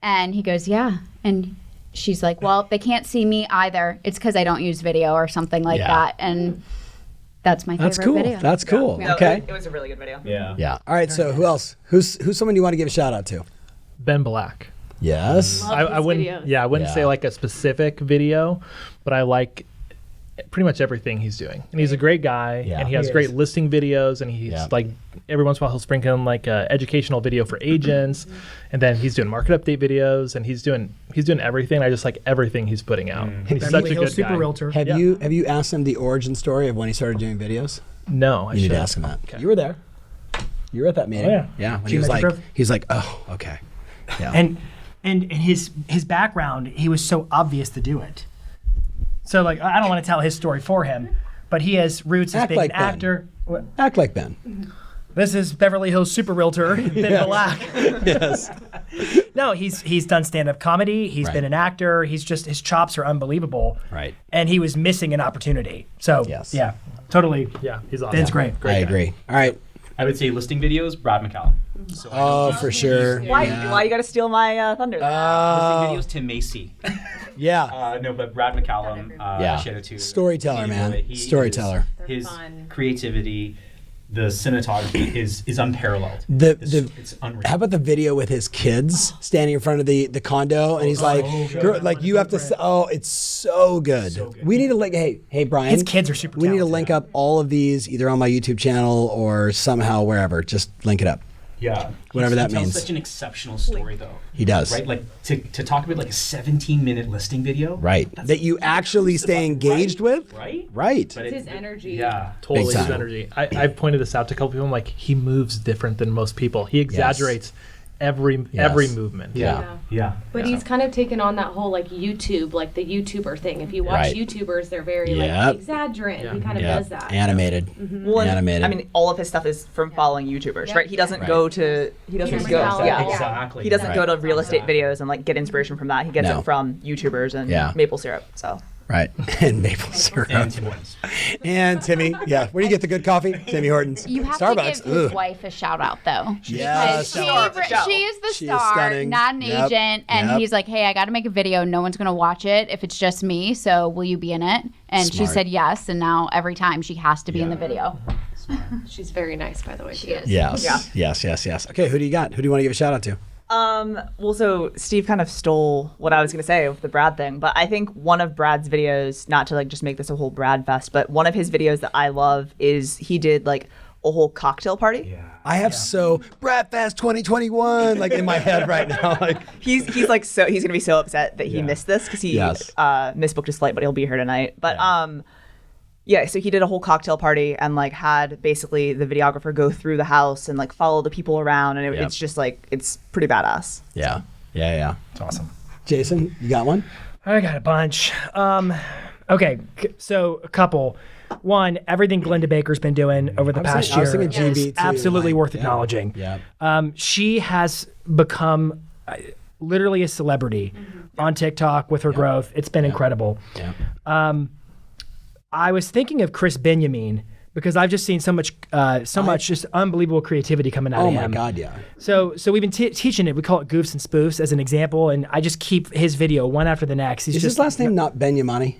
[SPEAKER 4] And he goes, "Yeah." And she's like, "Well, they can't see me either. It's because I don't use video or something like that." And that's my favorite video.
[SPEAKER 1] That's cool.
[SPEAKER 3] No,
[SPEAKER 1] Okay.
[SPEAKER 3] It was a really good video.
[SPEAKER 5] Yeah.
[SPEAKER 1] Yeah. All right. So who else? Who's someone you want to give a shout out to?
[SPEAKER 6] Ben Black.
[SPEAKER 1] Yes.
[SPEAKER 6] I wouldn't.
[SPEAKER 7] videos.
[SPEAKER 6] Yeah, I wouldn't
[SPEAKER 1] Yeah.
[SPEAKER 6] say like a specific video, but I like pretty much everything he's doing. And he's a great guy,
[SPEAKER 1] Yeah.
[SPEAKER 6] and he has
[SPEAKER 2] He
[SPEAKER 6] great
[SPEAKER 2] is.
[SPEAKER 6] listing videos, and he's
[SPEAKER 1] Yeah.
[SPEAKER 6] like every once in a while he'll sprinkle in like a educational video for agents, and then he's doing market update videos, and he's doing everything. I just like everything he's putting out. He's such
[SPEAKER 2] Beverly
[SPEAKER 6] a
[SPEAKER 2] Hills
[SPEAKER 6] good
[SPEAKER 2] Super
[SPEAKER 6] guy.
[SPEAKER 2] Realtor.
[SPEAKER 1] Have you asked him the origin story of when he started doing videos?
[SPEAKER 6] No, I
[SPEAKER 1] You need
[SPEAKER 6] should
[SPEAKER 1] to ask him that. You were there. You were at that meeting.
[SPEAKER 2] Oh,
[SPEAKER 1] Yeah. When
[SPEAKER 2] She
[SPEAKER 1] he was
[SPEAKER 2] met you
[SPEAKER 1] like,
[SPEAKER 2] both?
[SPEAKER 1] he's like, oh, okay. Yeah.
[SPEAKER 2] And his background, he was so obvious to do it. So like I don't want to tell his story for him, but he has roots as
[SPEAKER 1] Act
[SPEAKER 2] being
[SPEAKER 1] like
[SPEAKER 2] an
[SPEAKER 1] Ben.
[SPEAKER 2] actor.
[SPEAKER 1] Act like Ben.
[SPEAKER 2] This is Beverly Hills Super Realtor, Ben Black.
[SPEAKER 1] Yes.
[SPEAKER 2] No, he's done stand-up comedy. He's
[SPEAKER 1] Right.
[SPEAKER 2] been an actor. His chops are unbelievable.
[SPEAKER 1] Right.
[SPEAKER 2] And he was missing an opportunity. So
[SPEAKER 1] Yes.
[SPEAKER 2] yeah, totally.
[SPEAKER 6] Yeah, he's awesome.
[SPEAKER 2] Ben's great.
[SPEAKER 1] I agree. All right.
[SPEAKER 5] I would say listing videos, Brad McCallum. So I know
[SPEAKER 1] Oh,
[SPEAKER 5] he's-
[SPEAKER 1] for sure.
[SPEAKER 3] Why
[SPEAKER 1] Yeah.
[SPEAKER 3] you got to steal my thunder?
[SPEAKER 5] Listing videos, Tim Macy.
[SPEAKER 1] Yeah.
[SPEAKER 5] No, but Brad McCallum,
[SPEAKER 1] Yeah.
[SPEAKER 5] shout out to
[SPEAKER 1] Storyteller, man.
[SPEAKER 5] He
[SPEAKER 1] Storyteller.
[SPEAKER 5] His
[SPEAKER 7] fun.
[SPEAKER 5] creativity, the cinematography is unparalleled. It's unreal.
[SPEAKER 1] How about the video with his kids standing in front of the condo, and he's like, "Girl, like you have to." It's so good. We need to link. Hey, Brian.
[SPEAKER 2] His kids are super
[SPEAKER 1] We need to
[SPEAKER 2] talented.
[SPEAKER 1] link up all of these either on my YouTube channel or somehow wherever. Just link it up.
[SPEAKER 5] Yeah.
[SPEAKER 1] Whatever that
[SPEAKER 5] He tells
[SPEAKER 1] means.
[SPEAKER 5] such an exceptional story, though.
[SPEAKER 1] He does.
[SPEAKER 5] Right? Like, to talk about, like, a 17-minute listing video.
[SPEAKER 1] Right. That you actually stay engaged with.
[SPEAKER 5] Right?
[SPEAKER 1] Right.
[SPEAKER 5] But
[SPEAKER 7] It's his energy.
[SPEAKER 5] Yeah.
[SPEAKER 6] Totally
[SPEAKER 1] Big
[SPEAKER 6] his
[SPEAKER 1] time.
[SPEAKER 6] energy. I've pointed this out to a couple people. I'm like, he moves different than most people. He exaggerates every movement.
[SPEAKER 1] Yeah.
[SPEAKER 5] Yeah.
[SPEAKER 7] But he's kind of taken on that whole like YouTube, like the YouTuber thing. If you watch
[SPEAKER 1] Right.
[SPEAKER 7] YouTubers, they're very
[SPEAKER 1] Yep.
[SPEAKER 7] like exaggerant. He kind of
[SPEAKER 1] Yeah.
[SPEAKER 7] does that.
[SPEAKER 1] Animated.
[SPEAKER 3] Well, and,
[SPEAKER 1] Animated.
[SPEAKER 3] I mean, all of his stuff is from following YouTubers,
[SPEAKER 7] Yep.
[SPEAKER 3] right? He doesn't
[SPEAKER 1] Right.
[SPEAKER 3] go to he doesn't
[SPEAKER 7] Peter
[SPEAKER 3] go
[SPEAKER 7] McCallum.
[SPEAKER 3] yeah.
[SPEAKER 5] Exactly.
[SPEAKER 3] He doesn't
[SPEAKER 1] Right.
[SPEAKER 3] go to real estate videos and like get inspiration from that. He gets
[SPEAKER 1] No.
[SPEAKER 3] it from YouTubers and
[SPEAKER 1] Yeah.
[SPEAKER 3] maple syrup. So
[SPEAKER 1] Right. And maple syrup.
[SPEAKER 5] And Tim Hortons.
[SPEAKER 1] And Timmy. Yeah. Where do you get the good coffee? Timmy Hortons.
[SPEAKER 4] You have
[SPEAKER 1] Starbucks.
[SPEAKER 4] to give his
[SPEAKER 1] Ugh.
[SPEAKER 4] wife a shout out though.
[SPEAKER 1] Yes.
[SPEAKER 4] She,
[SPEAKER 3] star of the show.
[SPEAKER 4] she is the
[SPEAKER 1] She is
[SPEAKER 4] star,
[SPEAKER 1] stunning.
[SPEAKER 4] not an
[SPEAKER 1] Yep.
[SPEAKER 4] agent. And
[SPEAKER 1] Yep.
[SPEAKER 4] he's like, "Hey, I got to make a video. No one's going to watch it if it's just me. So will you be in it?" And she
[SPEAKER 1] Smart.
[SPEAKER 4] said yes. And now every time she has to be in the video.
[SPEAKER 7] She's very nice, by the way.
[SPEAKER 4] She
[SPEAKER 7] too.
[SPEAKER 4] is.
[SPEAKER 1] Yes.
[SPEAKER 3] Yeah.
[SPEAKER 1] Yes. Okay. Who do you got? Who do you want to give a shout out to?
[SPEAKER 3] Well, so Steve kind of stole what I was going to say with the Brad thing, but I think one of Brad's videos, not to like just make this a whole Brad fest, but one of his videos that I love is he did like a whole cocktail party.
[SPEAKER 5] Yeah.
[SPEAKER 1] I have so Bradfest 2021 like in my head right now. Like
[SPEAKER 3] He's like so he's gonna be so upset that he missed this because he
[SPEAKER 1] Yes.
[SPEAKER 3] misbooked his flight, but he'll be here tonight. But yeah, so he did a whole cocktail party and like had basically the videographer go through the house and like follow the people around, and
[SPEAKER 1] Yep.
[SPEAKER 3] it's just like it's pretty badass.
[SPEAKER 1] yeah.
[SPEAKER 2] It's awesome.
[SPEAKER 1] Jason, you got one?
[SPEAKER 2] I got a bunch. Okay, so a couple. One, everything Glenda Baker's been doing over the past
[SPEAKER 1] I was
[SPEAKER 2] year
[SPEAKER 1] thinking GB
[SPEAKER 2] is
[SPEAKER 1] too,
[SPEAKER 2] absolutely
[SPEAKER 1] like,
[SPEAKER 2] worth
[SPEAKER 1] yeah.
[SPEAKER 2] acknowledging.
[SPEAKER 1] Yeah.
[SPEAKER 2] She has become literally a celebrity on TikTok with her growth. It's been incredible.
[SPEAKER 1] Yeah.
[SPEAKER 2] I was thinking of Chris Benjamin because I've just seen so much just unbelievable creativity coming out
[SPEAKER 1] Oh
[SPEAKER 2] of
[SPEAKER 1] my
[SPEAKER 2] him.
[SPEAKER 1] God, yeah.
[SPEAKER 2] So we've been teaching it. We call it goofs and spoofs as an example, and I just keep his video one after the next. He's
[SPEAKER 1] Is
[SPEAKER 2] just
[SPEAKER 1] his last name not Ben-Yamani?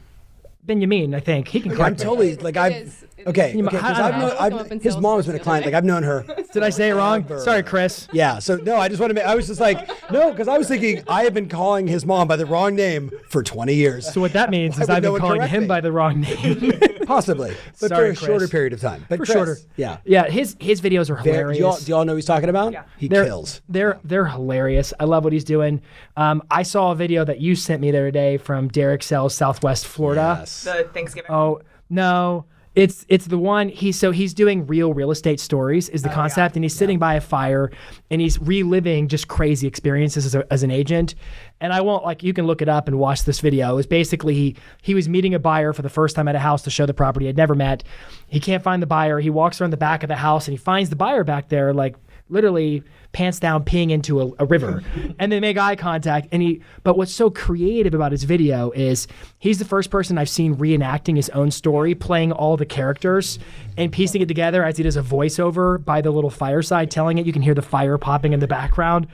[SPEAKER 2] Benjamin, I think. He can
[SPEAKER 1] I'm
[SPEAKER 2] correct me.
[SPEAKER 1] totally like I've
[SPEAKER 7] is.
[SPEAKER 1] okay.
[SPEAKER 2] You know,
[SPEAKER 1] Okay, 'cause
[SPEAKER 2] I
[SPEAKER 1] I've
[SPEAKER 2] don't know.
[SPEAKER 1] known,
[SPEAKER 7] Look him up in
[SPEAKER 1] his mom's been a
[SPEAKER 7] Salesforce
[SPEAKER 1] client.
[SPEAKER 7] the
[SPEAKER 1] Like I've known her.
[SPEAKER 2] Did I say it wrong?
[SPEAKER 1] Forever.
[SPEAKER 2] Sorry, Chris.
[SPEAKER 1] Yeah. So no, I just want to make. I was just like no, because I was thinking I have been calling his mom by the wrong name for 20 years.
[SPEAKER 2] So what that means is
[SPEAKER 1] would
[SPEAKER 2] I've
[SPEAKER 1] no
[SPEAKER 2] been
[SPEAKER 1] one
[SPEAKER 2] calling
[SPEAKER 1] correct
[SPEAKER 2] him
[SPEAKER 1] me?
[SPEAKER 2] by the wrong name.
[SPEAKER 1] Possibly, but
[SPEAKER 2] Sorry,
[SPEAKER 1] for a shorter
[SPEAKER 2] Chris.
[SPEAKER 1] period of time. But
[SPEAKER 2] For
[SPEAKER 1] Chris,
[SPEAKER 2] shorter.
[SPEAKER 1] Yeah.
[SPEAKER 2] Yeah, his videos are
[SPEAKER 1] Do
[SPEAKER 2] hilarious.
[SPEAKER 1] y'all know who he's talking about?
[SPEAKER 3] Yeah.
[SPEAKER 1] He
[SPEAKER 2] They're-
[SPEAKER 1] kills.
[SPEAKER 2] They're hilarious. I love what he's doing. I saw a video that you sent me the other day from Derek Sells, Southwest Florida.
[SPEAKER 1] Yes.
[SPEAKER 3] The Thanksgiving.
[SPEAKER 2] Oh no, it's the one he's doing real estate stories is the concept, and he's sitting by a fire and he's reliving just crazy experiences as an agent. And I won't like you can look it up and watch this video. It was basically he was meeting a buyer for the first time at a house to show the property he'd never met. He can't find the buyer. He walks around the back of the house and he finds the buyer back there like literally pants down peeing into a river, and they make eye contact. But what's so creative about his video is he's the first person I've seen reenacting his own story, playing all the characters and piecing it together as he does a voiceover by the little fireside telling it. You can hear the fire popping in the background.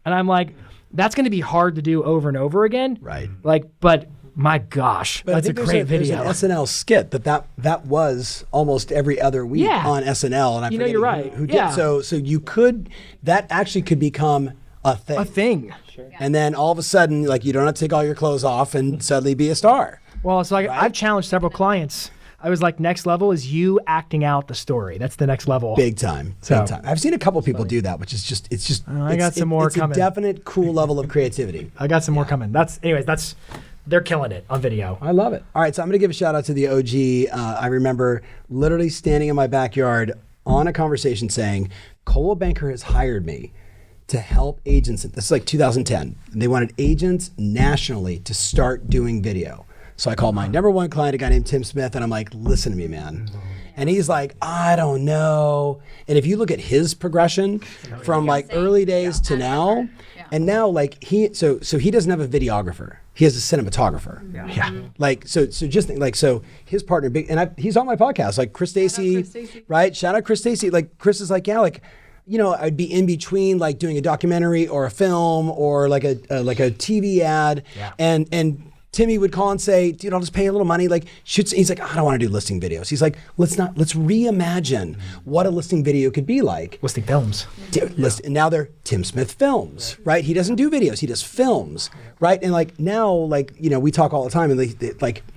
[SPEAKER 2] And I'm like, that's going to be hard to do over and over again.
[SPEAKER 1] Right.
[SPEAKER 2] Like, but my gosh,
[SPEAKER 1] But
[SPEAKER 2] that's
[SPEAKER 1] I
[SPEAKER 2] a
[SPEAKER 1] think
[SPEAKER 2] great
[SPEAKER 1] there's
[SPEAKER 2] video.
[SPEAKER 1] an SNL skit that was almost every other week
[SPEAKER 2] Yeah.
[SPEAKER 1] on SNL, and I
[SPEAKER 2] You know,
[SPEAKER 1] forget
[SPEAKER 2] you're
[SPEAKER 1] who-
[SPEAKER 2] right.
[SPEAKER 1] Who
[SPEAKER 2] Yeah.
[SPEAKER 1] did so you could that actually could become a thing.
[SPEAKER 2] A thing.
[SPEAKER 1] And then all of a sudden, like you don't have to take all your clothes off and suddenly be a star.
[SPEAKER 2] Well, so I've challenged several clients. I was like, next level is you acting out the story. That's the next level.
[SPEAKER 1] Big time.
[SPEAKER 2] So-
[SPEAKER 1] Big time. I've seen a couple people do that, which is just
[SPEAKER 2] I got some more
[SPEAKER 1] it's
[SPEAKER 2] coming.
[SPEAKER 1] a definite cool level of creativity.
[SPEAKER 2] I got some more coming. They're killing it on video.
[SPEAKER 1] I love it. All right, so I'm going to give a shout out to the OG. I remember literally standing in my backyard on a conversation saying, Coldwell Banker has hired me to help agents. This is like 2010. They wanted agents nationally to start doing video. So I called my number one client, a guy named Tim Smith, and I'm like, listen to me, man. And he's like, I don't know. And if you look at his progression from like early days to now, and now like he doesn't have a videographer. He has a cinematographer.
[SPEAKER 2] Yeah.
[SPEAKER 1] Like so just think, like so his partner he's on my podcast, like Chris Stacy, right? Shout out Chris Stacy. Like Chris is like, yeah, like I'd be in between like doing a documentary or a film or like a TV ad, and Timmy would call and say, dude, I'll just pay a little money. Like, he's like, I don't want to do listing videos. He's like, let's reimagine what a listing video could be like.
[SPEAKER 2] Listing films.
[SPEAKER 1] And now they're Tim Smith Films, right? He doesn't do videos, he does films, right? And like now, like, we talk all the time, and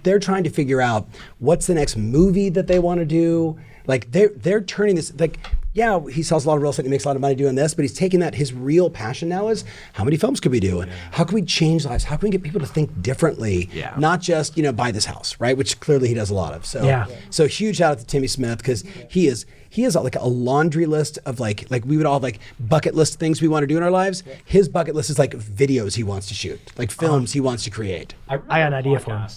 [SPEAKER 1] they're trying to figure out what's the next movie that they want to do. Like they're turning this, like, yeah, he sells a lot of real estate and he makes a lot of money doing this, but he's taking that, his real passion now is how many films could we do? And how can we change lives? How can we get people to think differently? Not just, buy this house, right? Which clearly he does a lot of. So, so huge shout out to Timmy Smith, because he is like a laundry list of like we would all have like bucket list things we want to do in our lives. His bucket list is like videos he wants to shoot, like films he wants to create.
[SPEAKER 2] I got an idea for him.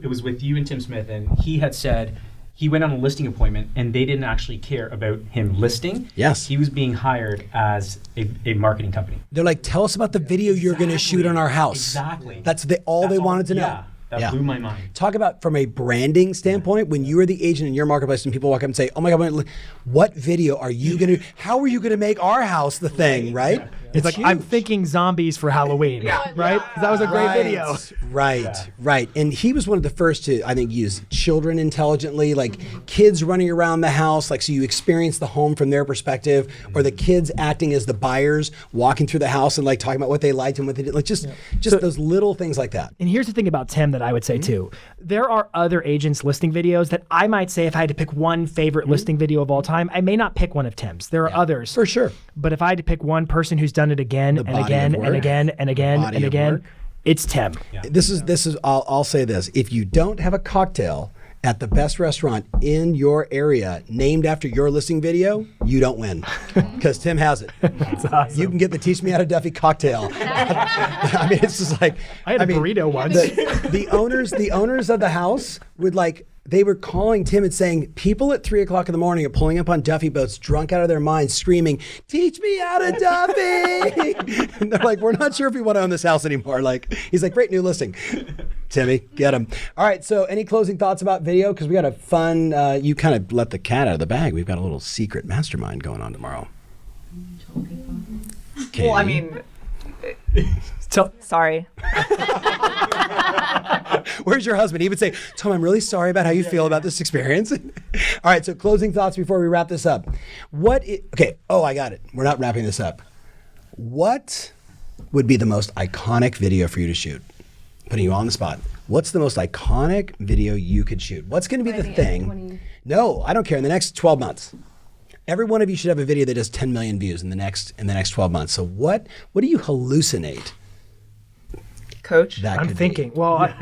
[SPEAKER 5] It was with you and Tim Smith, and he had said he went on a listing appointment and they didn't actually care about him listing.
[SPEAKER 1] Yes.
[SPEAKER 5] He was being hired as a marketing company.
[SPEAKER 1] They're like, tell us about the video you're going to shoot on our house.
[SPEAKER 5] Exactly.
[SPEAKER 1] That's all they wanted to know.
[SPEAKER 5] Yeah. That blew my mind.
[SPEAKER 1] Talk about from a branding standpoint, when you are the agent in your marketplace and people walk up and say, oh my God, what video are you going to, how are you going to make our house the thing, right?
[SPEAKER 2] It's like, I'm thinking zombies for Halloween, right? That was a great video.
[SPEAKER 1] Right. And he was one of the first to, I think, use children intelligently, like kids running around the house, like so you experience the home from their perspective, or the kids acting as the buyers, walking through the house and like talking about what they liked and what they did, like just those little things like that.
[SPEAKER 2] And here's the thing about Tim that I would say too. There are other agents' listing videos that I might say if I had to pick one favorite listing video of all time, I may not pick one of Tim's. There are others.
[SPEAKER 1] For sure.
[SPEAKER 2] But if I had to pick one person who's done it again and again and again and again and again, it's Tim.
[SPEAKER 1] Yeah. This is I'll say this. If you don't have a cocktail at the best restaurant in your area named after your listing video, you don't win, because Tim has it.
[SPEAKER 2] That's awesome.
[SPEAKER 1] You can get the Teach Me How to Duffy cocktail. I mean, it's just like
[SPEAKER 2] I had a burrito once.
[SPEAKER 1] The owners of the house would like. They were calling Tim and saying, people at 3 o'clock in the morning are pulling up on Duffy boats, drunk out of their minds, screaming, teach me how to Duffy. And they're like, we're not sure if we want to own this house anymore. Like, he's like, great new listing. Timmy, get him. All right, so any closing thoughts about video? Because we got a fun, you kind of let the cat out of the bag. We've got a little secret mastermind going on tomorrow.
[SPEAKER 3] Well, I mean, sorry.
[SPEAKER 1] Where's your husband? He would say, Tom, I'm really sorry about how you feel about this experience. All right, so closing thoughts before we wrap this up. I got it. We're not wrapping this up. What would be the most iconic video for you to shoot? Putting you on the spot. What's the most iconic video you could shoot? What's going to be the thing? No, I don't care. In the next 12 months. Every one of you should have a video that does 10 million views in the next 12 months. So what do you hallucinate?
[SPEAKER 3] Coach.
[SPEAKER 2] I'm thinking. Well,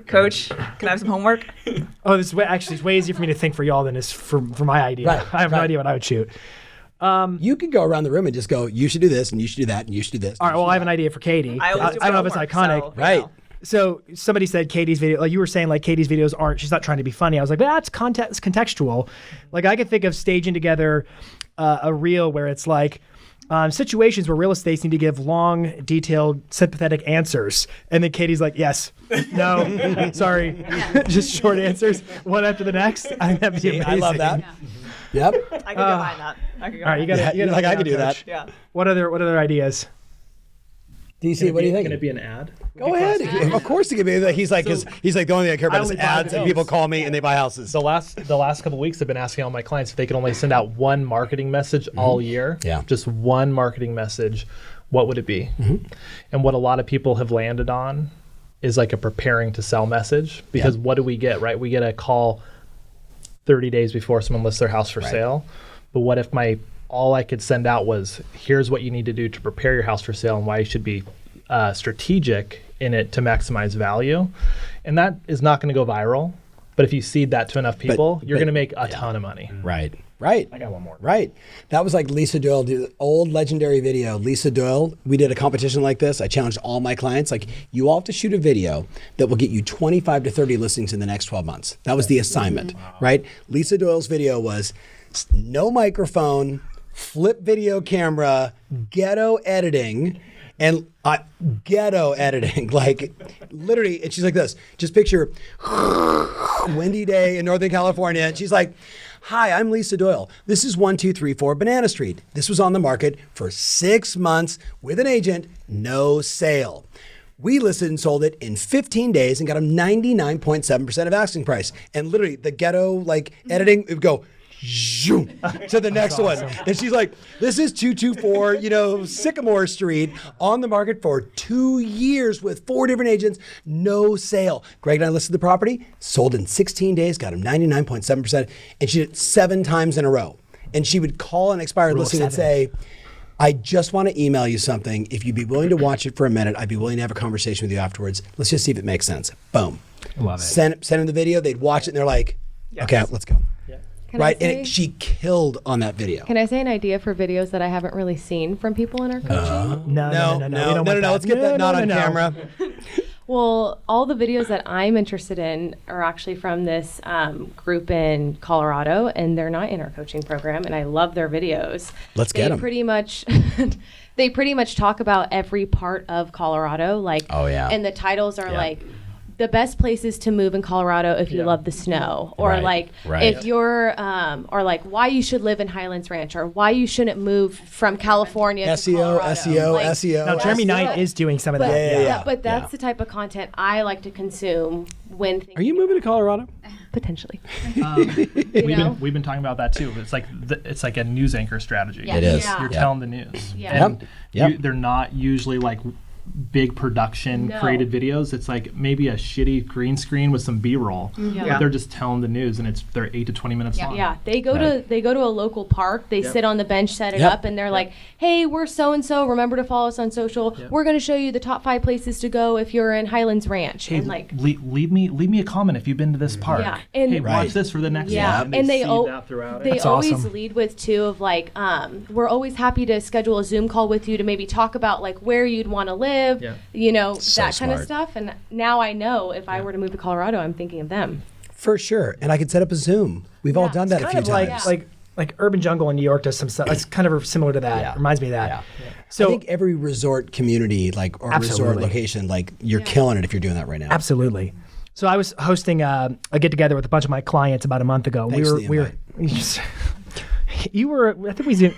[SPEAKER 3] Coach, can I have some homework?
[SPEAKER 2] this is it's way easier for me to think for y'all than it's for my idea.
[SPEAKER 1] Right,
[SPEAKER 2] I have no idea what I would shoot.
[SPEAKER 1] You could go around the room and just go, you should do this, and you should do that, and you should do this.
[SPEAKER 2] All right, well, I have an idea for Katie.
[SPEAKER 3] I
[SPEAKER 2] don't know if it's iconic.
[SPEAKER 3] So,
[SPEAKER 1] Right.
[SPEAKER 2] So somebody said Katie's video, like you were saying, like Katie's videos she's not trying to be funny. I was like, that's contextual. Like I could think of staging together a reel where it's like, situations where real estates need to give long, detailed, sympathetic answers. And then Katie's like, yes, no, sorry. Just short answers, one after the next. I think that'd be amazing.
[SPEAKER 1] I love that. Yep.
[SPEAKER 3] I could get behind that. I could go
[SPEAKER 2] All right, you
[SPEAKER 3] behind
[SPEAKER 2] got
[SPEAKER 1] Yeah, like I could do that.
[SPEAKER 3] Yeah.
[SPEAKER 2] What other ideas?
[SPEAKER 1] DC, what do you think?
[SPEAKER 6] Can it be an ad?
[SPEAKER 1] Go ahead. Of course, it can be. He's like, he's like the only thing I care about is
[SPEAKER 2] only buy
[SPEAKER 1] ads, and
[SPEAKER 2] videos.
[SPEAKER 1] people call me and they buy houses.
[SPEAKER 6] The last couple of weeks, I've been asking all my clients if they could only send out one marketing message all year.
[SPEAKER 1] Yeah.
[SPEAKER 6] Just one marketing message. What would it be? And what a lot of people have landed on is like a preparing to sell message. Because what do we get, right? We get a call 30 days before someone lists their house for sale. But what if all I could send out was, here's what you need to do to prepare your house for sale and why you should be strategic in it to maximize value. And that is not going to go viral. But if you seed that to enough people, you're going to make a ton of money.
[SPEAKER 1] Right.
[SPEAKER 6] I got one more.
[SPEAKER 1] Right. That was like Lisa Doyle, the old legendary video. Lisa Doyle, we did a competition like this. I challenged all my clients, like, you all have to shoot a video that will get you 25 to 30 listings in the next 12 months. That was the assignment, right? Lisa Doyle's video was no microphone, flip video camera, ghetto editing, and ghetto editing, like literally, and she's like this. Just picture windy day in Northern California, and she's like, hi, I'm Lisa Doyle. This is 1234 Banana Street. This was on the market for 6 months with an agent, no sale. We listed and sold it in 15 days and got them 99.7% of asking price. And literally the ghetto like editing, it would go zoom to the next one. And she's like, this is 224, Sycamore Street, on the market for 2 years with 4 different agents, no sale. Greg and I listed the property, sold in 16 days, got him 99.7%, and she did it 7 times in a row. And she would call an expired listing and say, I just want to email you something. If you'd be willing to watch it for a minute, I'd be willing to have a conversation with you afterwards. Let's just see if it makes sense. Boom.
[SPEAKER 2] Love it.
[SPEAKER 1] Send them the video. They'd watch it and they're like, okay, let's go.
[SPEAKER 7] Can I say-
[SPEAKER 1] And she killed on that video.
[SPEAKER 7] Can I say an idea for videos that I haven't really seen from people in our coaching?
[SPEAKER 2] No. We don't want that.
[SPEAKER 1] Let's get that not on camera.
[SPEAKER 7] Well, all the videos that I'm interested in are actually from this group in Colorado, and they're not in our coaching program, and I love their videos.
[SPEAKER 1] Let's get 'em.
[SPEAKER 7] They pretty much talk about every part of Colorado, like,
[SPEAKER 1] Oh, yeah.
[SPEAKER 7] and the titles are like, the best places to move in Colorado if you love the snow, or
[SPEAKER 1] Right.
[SPEAKER 7] if you're, or like why you should live in Highlands Ranch, or why you shouldn't move from California to
[SPEAKER 1] SEO,
[SPEAKER 7] Colorado.
[SPEAKER 1] SEO,
[SPEAKER 7] Like,
[SPEAKER 1] SEO.
[SPEAKER 2] Now, Jeremy
[SPEAKER 1] SEO.
[SPEAKER 2] Knight is doing some of
[SPEAKER 7] But,
[SPEAKER 2] that.
[SPEAKER 1] Yeah.
[SPEAKER 7] but that's the type of content I like to consume when thinking
[SPEAKER 1] Are you moving to Colorado?
[SPEAKER 7] potentially.
[SPEAKER 6] We've been talking about that too. It's like a news anchor strategy.
[SPEAKER 4] Yeah.
[SPEAKER 1] It is.
[SPEAKER 7] Yeah.
[SPEAKER 6] You're
[SPEAKER 1] Yeah.
[SPEAKER 6] telling the news.
[SPEAKER 7] Yeah.
[SPEAKER 6] And they're not usually like big production
[SPEAKER 7] No.
[SPEAKER 6] created videos. It's like maybe a shitty green screen with some B-roll. But they're just telling the news, and they're 8 to 20 minutes long.
[SPEAKER 7] Yeah, they go to a local park. They sit on the bench, set it
[SPEAKER 1] Yep.
[SPEAKER 7] up, and they're like, "Hey, we're so and so. Remember to follow us on social. We're going to show you the top 5 places to go if you're in Highlands Ranch."
[SPEAKER 6] Hey,
[SPEAKER 7] and like,
[SPEAKER 6] leave me a comment if you've been to this park.
[SPEAKER 7] Yeah, and-
[SPEAKER 6] hey,
[SPEAKER 1] Right.
[SPEAKER 6] watch this for the next
[SPEAKER 7] yeah,
[SPEAKER 6] one.
[SPEAKER 7] and they
[SPEAKER 6] seed
[SPEAKER 7] al-
[SPEAKER 6] that throughout
[SPEAKER 7] they
[SPEAKER 6] it.
[SPEAKER 2] That's
[SPEAKER 7] always
[SPEAKER 2] awesome.
[SPEAKER 7] lead with too of like, we're always happy to schedule a Zoom call with you to maybe talk about like where you'd want to live,
[SPEAKER 1] So
[SPEAKER 7] that kind of
[SPEAKER 1] smart.
[SPEAKER 7] stuff. And now I know if I were to move to Colorado, I'm thinking of them.
[SPEAKER 1] For sure. And I could set up a Zoom. We've all done that a
[SPEAKER 2] Kind
[SPEAKER 1] few
[SPEAKER 2] of like,
[SPEAKER 1] times.
[SPEAKER 2] like Urban Jungle in New York does some stuff. It's kind of similar to that.
[SPEAKER 1] Yeah.
[SPEAKER 2] Reminds me of that.
[SPEAKER 1] Yeah.
[SPEAKER 2] So
[SPEAKER 1] I think every resort community, or resort
[SPEAKER 2] Absolutely.
[SPEAKER 1] location, like you're killing it if you're doing that right now.
[SPEAKER 2] Absolutely. So I was hosting a get together with a bunch of my clients about a month ago.
[SPEAKER 1] Thanks for the
[SPEAKER 2] we were you were I think we zoomed.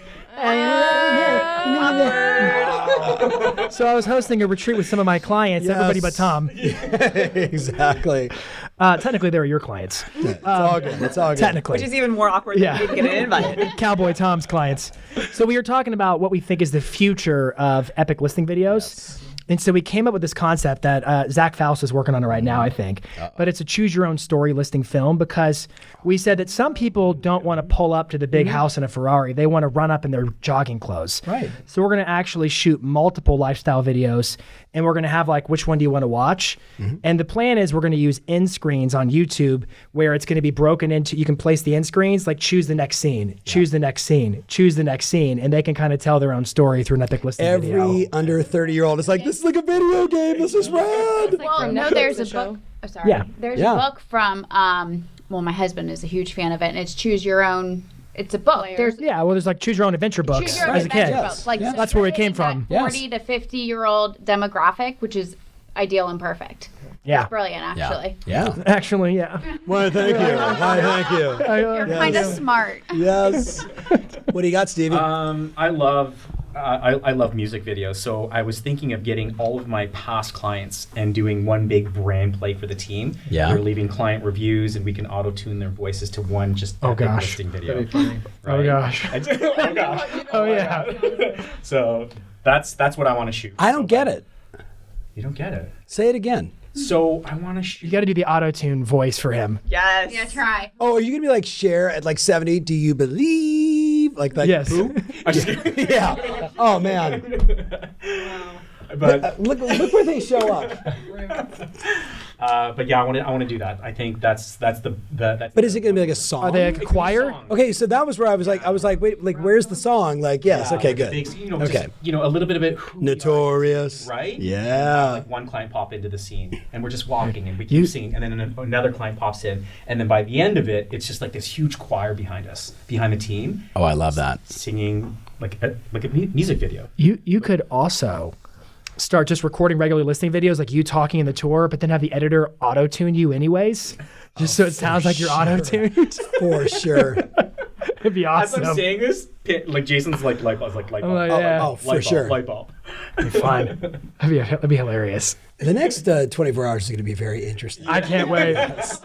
[SPEAKER 2] So I was hosting a retreat with some of my clients, everybody but Tom.
[SPEAKER 1] Exactly.
[SPEAKER 2] Technically, they were your clients.
[SPEAKER 1] It's all good. It's all good.
[SPEAKER 2] Technically.
[SPEAKER 3] Which is even more awkward
[SPEAKER 2] Yeah.
[SPEAKER 3] than you get an invite.
[SPEAKER 2] Cowboy Tom's clients. So we were talking about what we think is the future of epic listing videos. And so we came up with this concept that Zach Faust is working on it right now, I think. But it's a choose your own story listing film, because we said that some people don't want to pull up to the big house in a Ferrari. They want to run up in their jogging clothes.
[SPEAKER 1] Right.
[SPEAKER 2] So we're going to actually shoot multiple lifestyle videos, and we're going to have like, which one do you want to watch? And the plan is we're going to use end screens on YouTube, where it's going to be broken into, you can place the end screens, like choose the next scene, choose the next scene, choose the next scene, and they can kind of tell their own story through an epic listing video.
[SPEAKER 1] Every under 30-year-old is like, this is like a video game. This is rad.
[SPEAKER 4] Well,
[SPEAKER 7] from
[SPEAKER 4] no,
[SPEAKER 7] Netflix,
[SPEAKER 4] there's
[SPEAKER 7] the
[SPEAKER 4] a
[SPEAKER 7] show.
[SPEAKER 4] book. Oh, sorry.
[SPEAKER 2] Yeah.
[SPEAKER 4] There's
[SPEAKER 1] Yeah.
[SPEAKER 4] a book from, well, my husband is a huge fan of it, and it's Choose Your Own it's a book.
[SPEAKER 2] There's like choose your own adventure books
[SPEAKER 4] Choose your own
[SPEAKER 2] as a kid.
[SPEAKER 4] adventure books. Like,
[SPEAKER 1] Yeah.
[SPEAKER 2] That's where it came
[SPEAKER 4] that
[SPEAKER 2] from.
[SPEAKER 4] 40 to 50-year-old demographic, which is ideal and perfect.
[SPEAKER 2] Yeah.
[SPEAKER 4] It's brilliant, actually.
[SPEAKER 1] Yeah.
[SPEAKER 2] Actually, yeah.
[SPEAKER 1] Why, thank you. Why, thank you.
[SPEAKER 4] You're kind of smart.
[SPEAKER 1] Yes. What do you got, Stevie?
[SPEAKER 5] I love music videos, so I was thinking of getting all of my past clients and doing one big brand play for the team.
[SPEAKER 1] Yeah.
[SPEAKER 5] They're leaving client reviews, and we can auto-tune their voices to one just epic
[SPEAKER 2] gosh.
[SPEAKER 5] listing video.
[SPEAKER 6] Funny.
[SPEAKER 2] Oh gosh.
[SPEAKER 5] Oh gosh.
[SPEAKER 2] Oh yeah.
[SPEAKER 5] So that's what I want to shoot.
[SPEAKER 1] I don't get it.
[SPEAKER 5] You don't get it.
[SPEAKER 1] Say it again.
[SPEAKER 5] So I want to shoot.
[SPEAKER 2] You got to do the auto-tune voice for him.
[SPEAKER 3] Yes.
[SPEAKER 4] Yeah, try.
[SPEAKER 1] Oh, are you gonna be like Cher at like 70? Do you believe? Like
[SPEAKER 2] Yes.
[SPEAKER 1] Who?
[SPEAKER 5] I'm just kidding.
[SPEAKER 1] Yeah. Oh man.
[SPEAKER 5] But
[SPEAKER 1] Look where they show up.
[SPEAKER 5] but yeah, I want to do that. I think that's the.
[SPEAKER 1] But is it gonna be like a song?
[SPEAKER 2] Are they like a choir?
[SPEAKER 1] Okay, so that was where I was like, wait, like where's the song? Like, yes, okay, good.
[SPEAKER 5] Big,
[SPEAKER 1] Okay.
[SPEAKER 5] Just, a little bit of it. who we are,
[SPEAKER 1] Notorious.
[SPEAKER 5] right?
[SPEAKER 1] Yeah.
[SPEAKER 5] Like one client pop into the scene, and we're just walking, and we keep singing, and then another client pops in, and then by the end of it, it's just like this huge choir behind us, behind the team,
[SPEAKER 1] Oh, I love that.
[SPEAKER 5] singing like a music video.
[SPEAKER 2] You could also start just recording regularly listening videos, like you talking in the tour, but then have the editor auto-tune you anyways, just so it sounds like you're auto-tuned.
[SPEAKER 1] For sure.
[SPEAKER 2] It'd be
[SPEAKER 5] As
[SPEAKER 2] awesome.
[SPEAKER 5] I'm saying this, like Jason's like light bulb, light bulb.
[SPEAKER 2] I'm like, yeah.
[SPEAKER 1] Oh, for sure.
[SPEAKER 5] Light bulb.
[SPEAKER 2] It'd be fun. That'd be hilarious.
[SPEAKER 1] The next 24 hours is going to be very interesting.
[SPEAKER 2] I can't wait.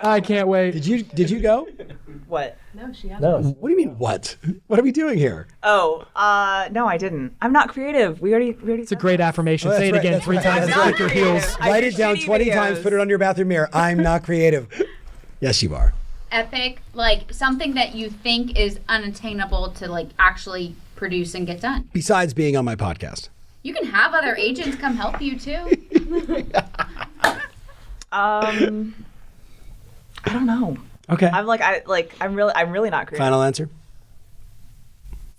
[SPEAKER 2] I can't wait.
[SPEAKER 1] Did you go?
[SPEAKER 3] What?
[SPEAKER 6] No.
[SPEAKER 1] What do you mean what? What are we doing here?
[SPEAKER 3] Oh, no, I didn't. I'm not creative. We already.
[SPEAKER 2] It's a great affirmation.
[SPEAKER 1] Oh, that's
[SPEAKER 2] Say it
[SPEAKER 1] right,
[SPEAKER 2] again
[SPEAKER 1] that's
[SPEAKER 2] 3
[SPEAKER 1] right.
[SPEAKER 2] times.
[SPEAKER 1] That's
[SPEAKER 2] Click
[SPEAKER 3] right.
[SPEAKER 2] your heels.
[SPEAKER 3] I
[SPEAKER 1] Write
[SPEAKER 3] do
[SPEAKER 1] it down
[SPEAKER 3] shitty
[SPEAKER 1] 20 times,
[SPEAKER 3] videos.
[SPEAKER 1] put it on your bathroom mirror. I'm not creative. Yes, you are.
[SPEAKER 4] Epic, like something that you think is unattainable to like actually produce and get done.
[SPEAKER 1] Besides being on my podcast.
[SPEAKER 4] You can have other agents come help you too.
[SPEAKER 3] I don't know.
[SPEAKER 1] Okay.
[SPEAKER 3] I'm really not creative.
[SPEAKER 1] Final answer?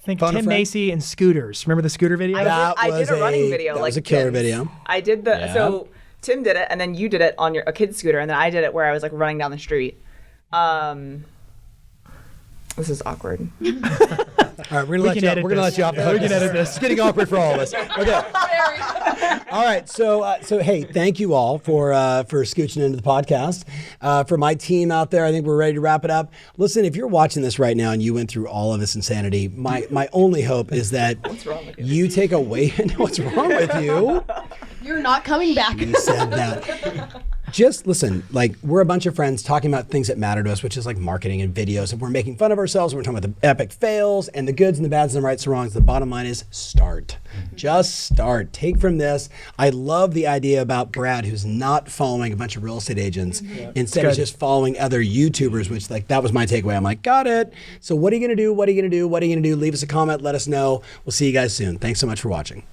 [SPEAKER 2] Think
[SPEAKER 1] Phone a
[SPEAKER 2] Tim
[SPEAKER 1] friend?
[SPEAKER 2] Macy and scooters. Remember the scooter video?
[SPEAKER 3] I did a running video.
[SPEAKER 1] That
[SPEAKER 3] like
[SPEAKER 1] was a killer
[SPEAKER 3] Tim's.
[SPEAKER 1] video.
[SPEAKER 3] I did the
[SPEAKER 1] Yeah.
[SPEAKER 3] so Tim did it, and then you did it on a kid's scooter, and then I did it where I was like running down the street. This is awkward.
[SPEAKER 1] All right, we're gonna let you off the hook.
[SPEAKER 2] We can edit this.
[SPEAKER 1] It's getting awkward for all of us. Okay. All right. So hey, thank you all for scooching into the podcast. For my team out there, I think we're ready to wrap it up. Listen, if you're watching this right now and you went through all of this insanity, my only hope is that you take away. What's wrong with you?
[SPEAKER 7] You're not coming back.
[SPEAKER 1] You said that. Just listen, like we're a bunch of friends talking about things that matter to us, which is like marketing and videos. And we're making fun of ourselves. We're talking about the epic fails and the goods and the bads and the rights and wrongs. The bottom line is start. Just start. Take from this. I love the idea about Brad, who's not following a bunch of real estate agents. Instead, he's just following other YouTubers, which like that was my takeaway. I'm like, got it. So what are you going to do? What are you going to do? What are you going to do? Leave us a comment. Let us know. We'll see you guys soon. Thanks so much for watching.